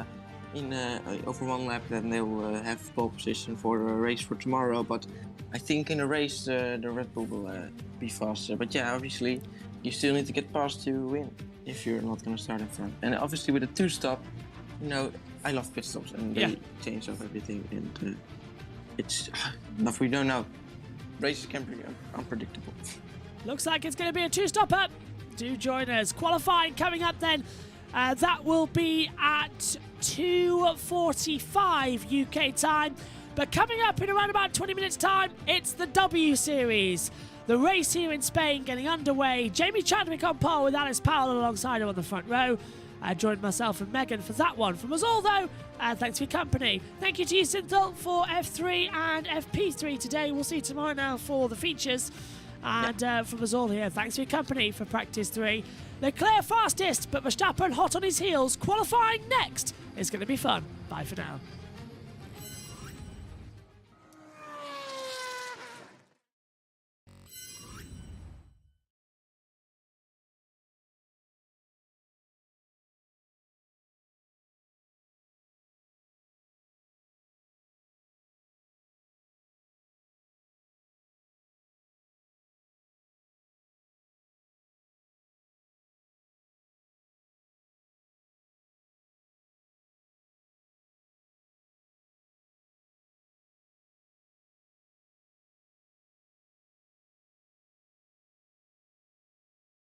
over one lap, then they will have pole position for a race for tomorrow. But I think in a race the Red Bull will be faster. But yeah, obviously you still need to get past to win if you're not going to start in front. And obviously with a 2-stop, I love pit stops and they change up everything. And it's enough we don't know. Races can be unpredictable. Looks like it's going to be a 2-stopper. Do join us. Qualifying coming up then. That will be at 2:45 UK time. But coming up in around about 20 minutes time, it's the W Series. The race here in Spain getting underway. Jamie Chadwick on pole with Alice Powell alongside her on the front row. I joined myself and Megan for that one. From us all, though, thanks for your company. Thank you to you, Synthol, for F3 and FP3 today. We'll see you tomorrow now for the features. And from us all here, thanks for your company for practice 3. Leclerc fastest, but Verstappen hot on his heels. Qualifying next. It's going to be fun. Bye for now.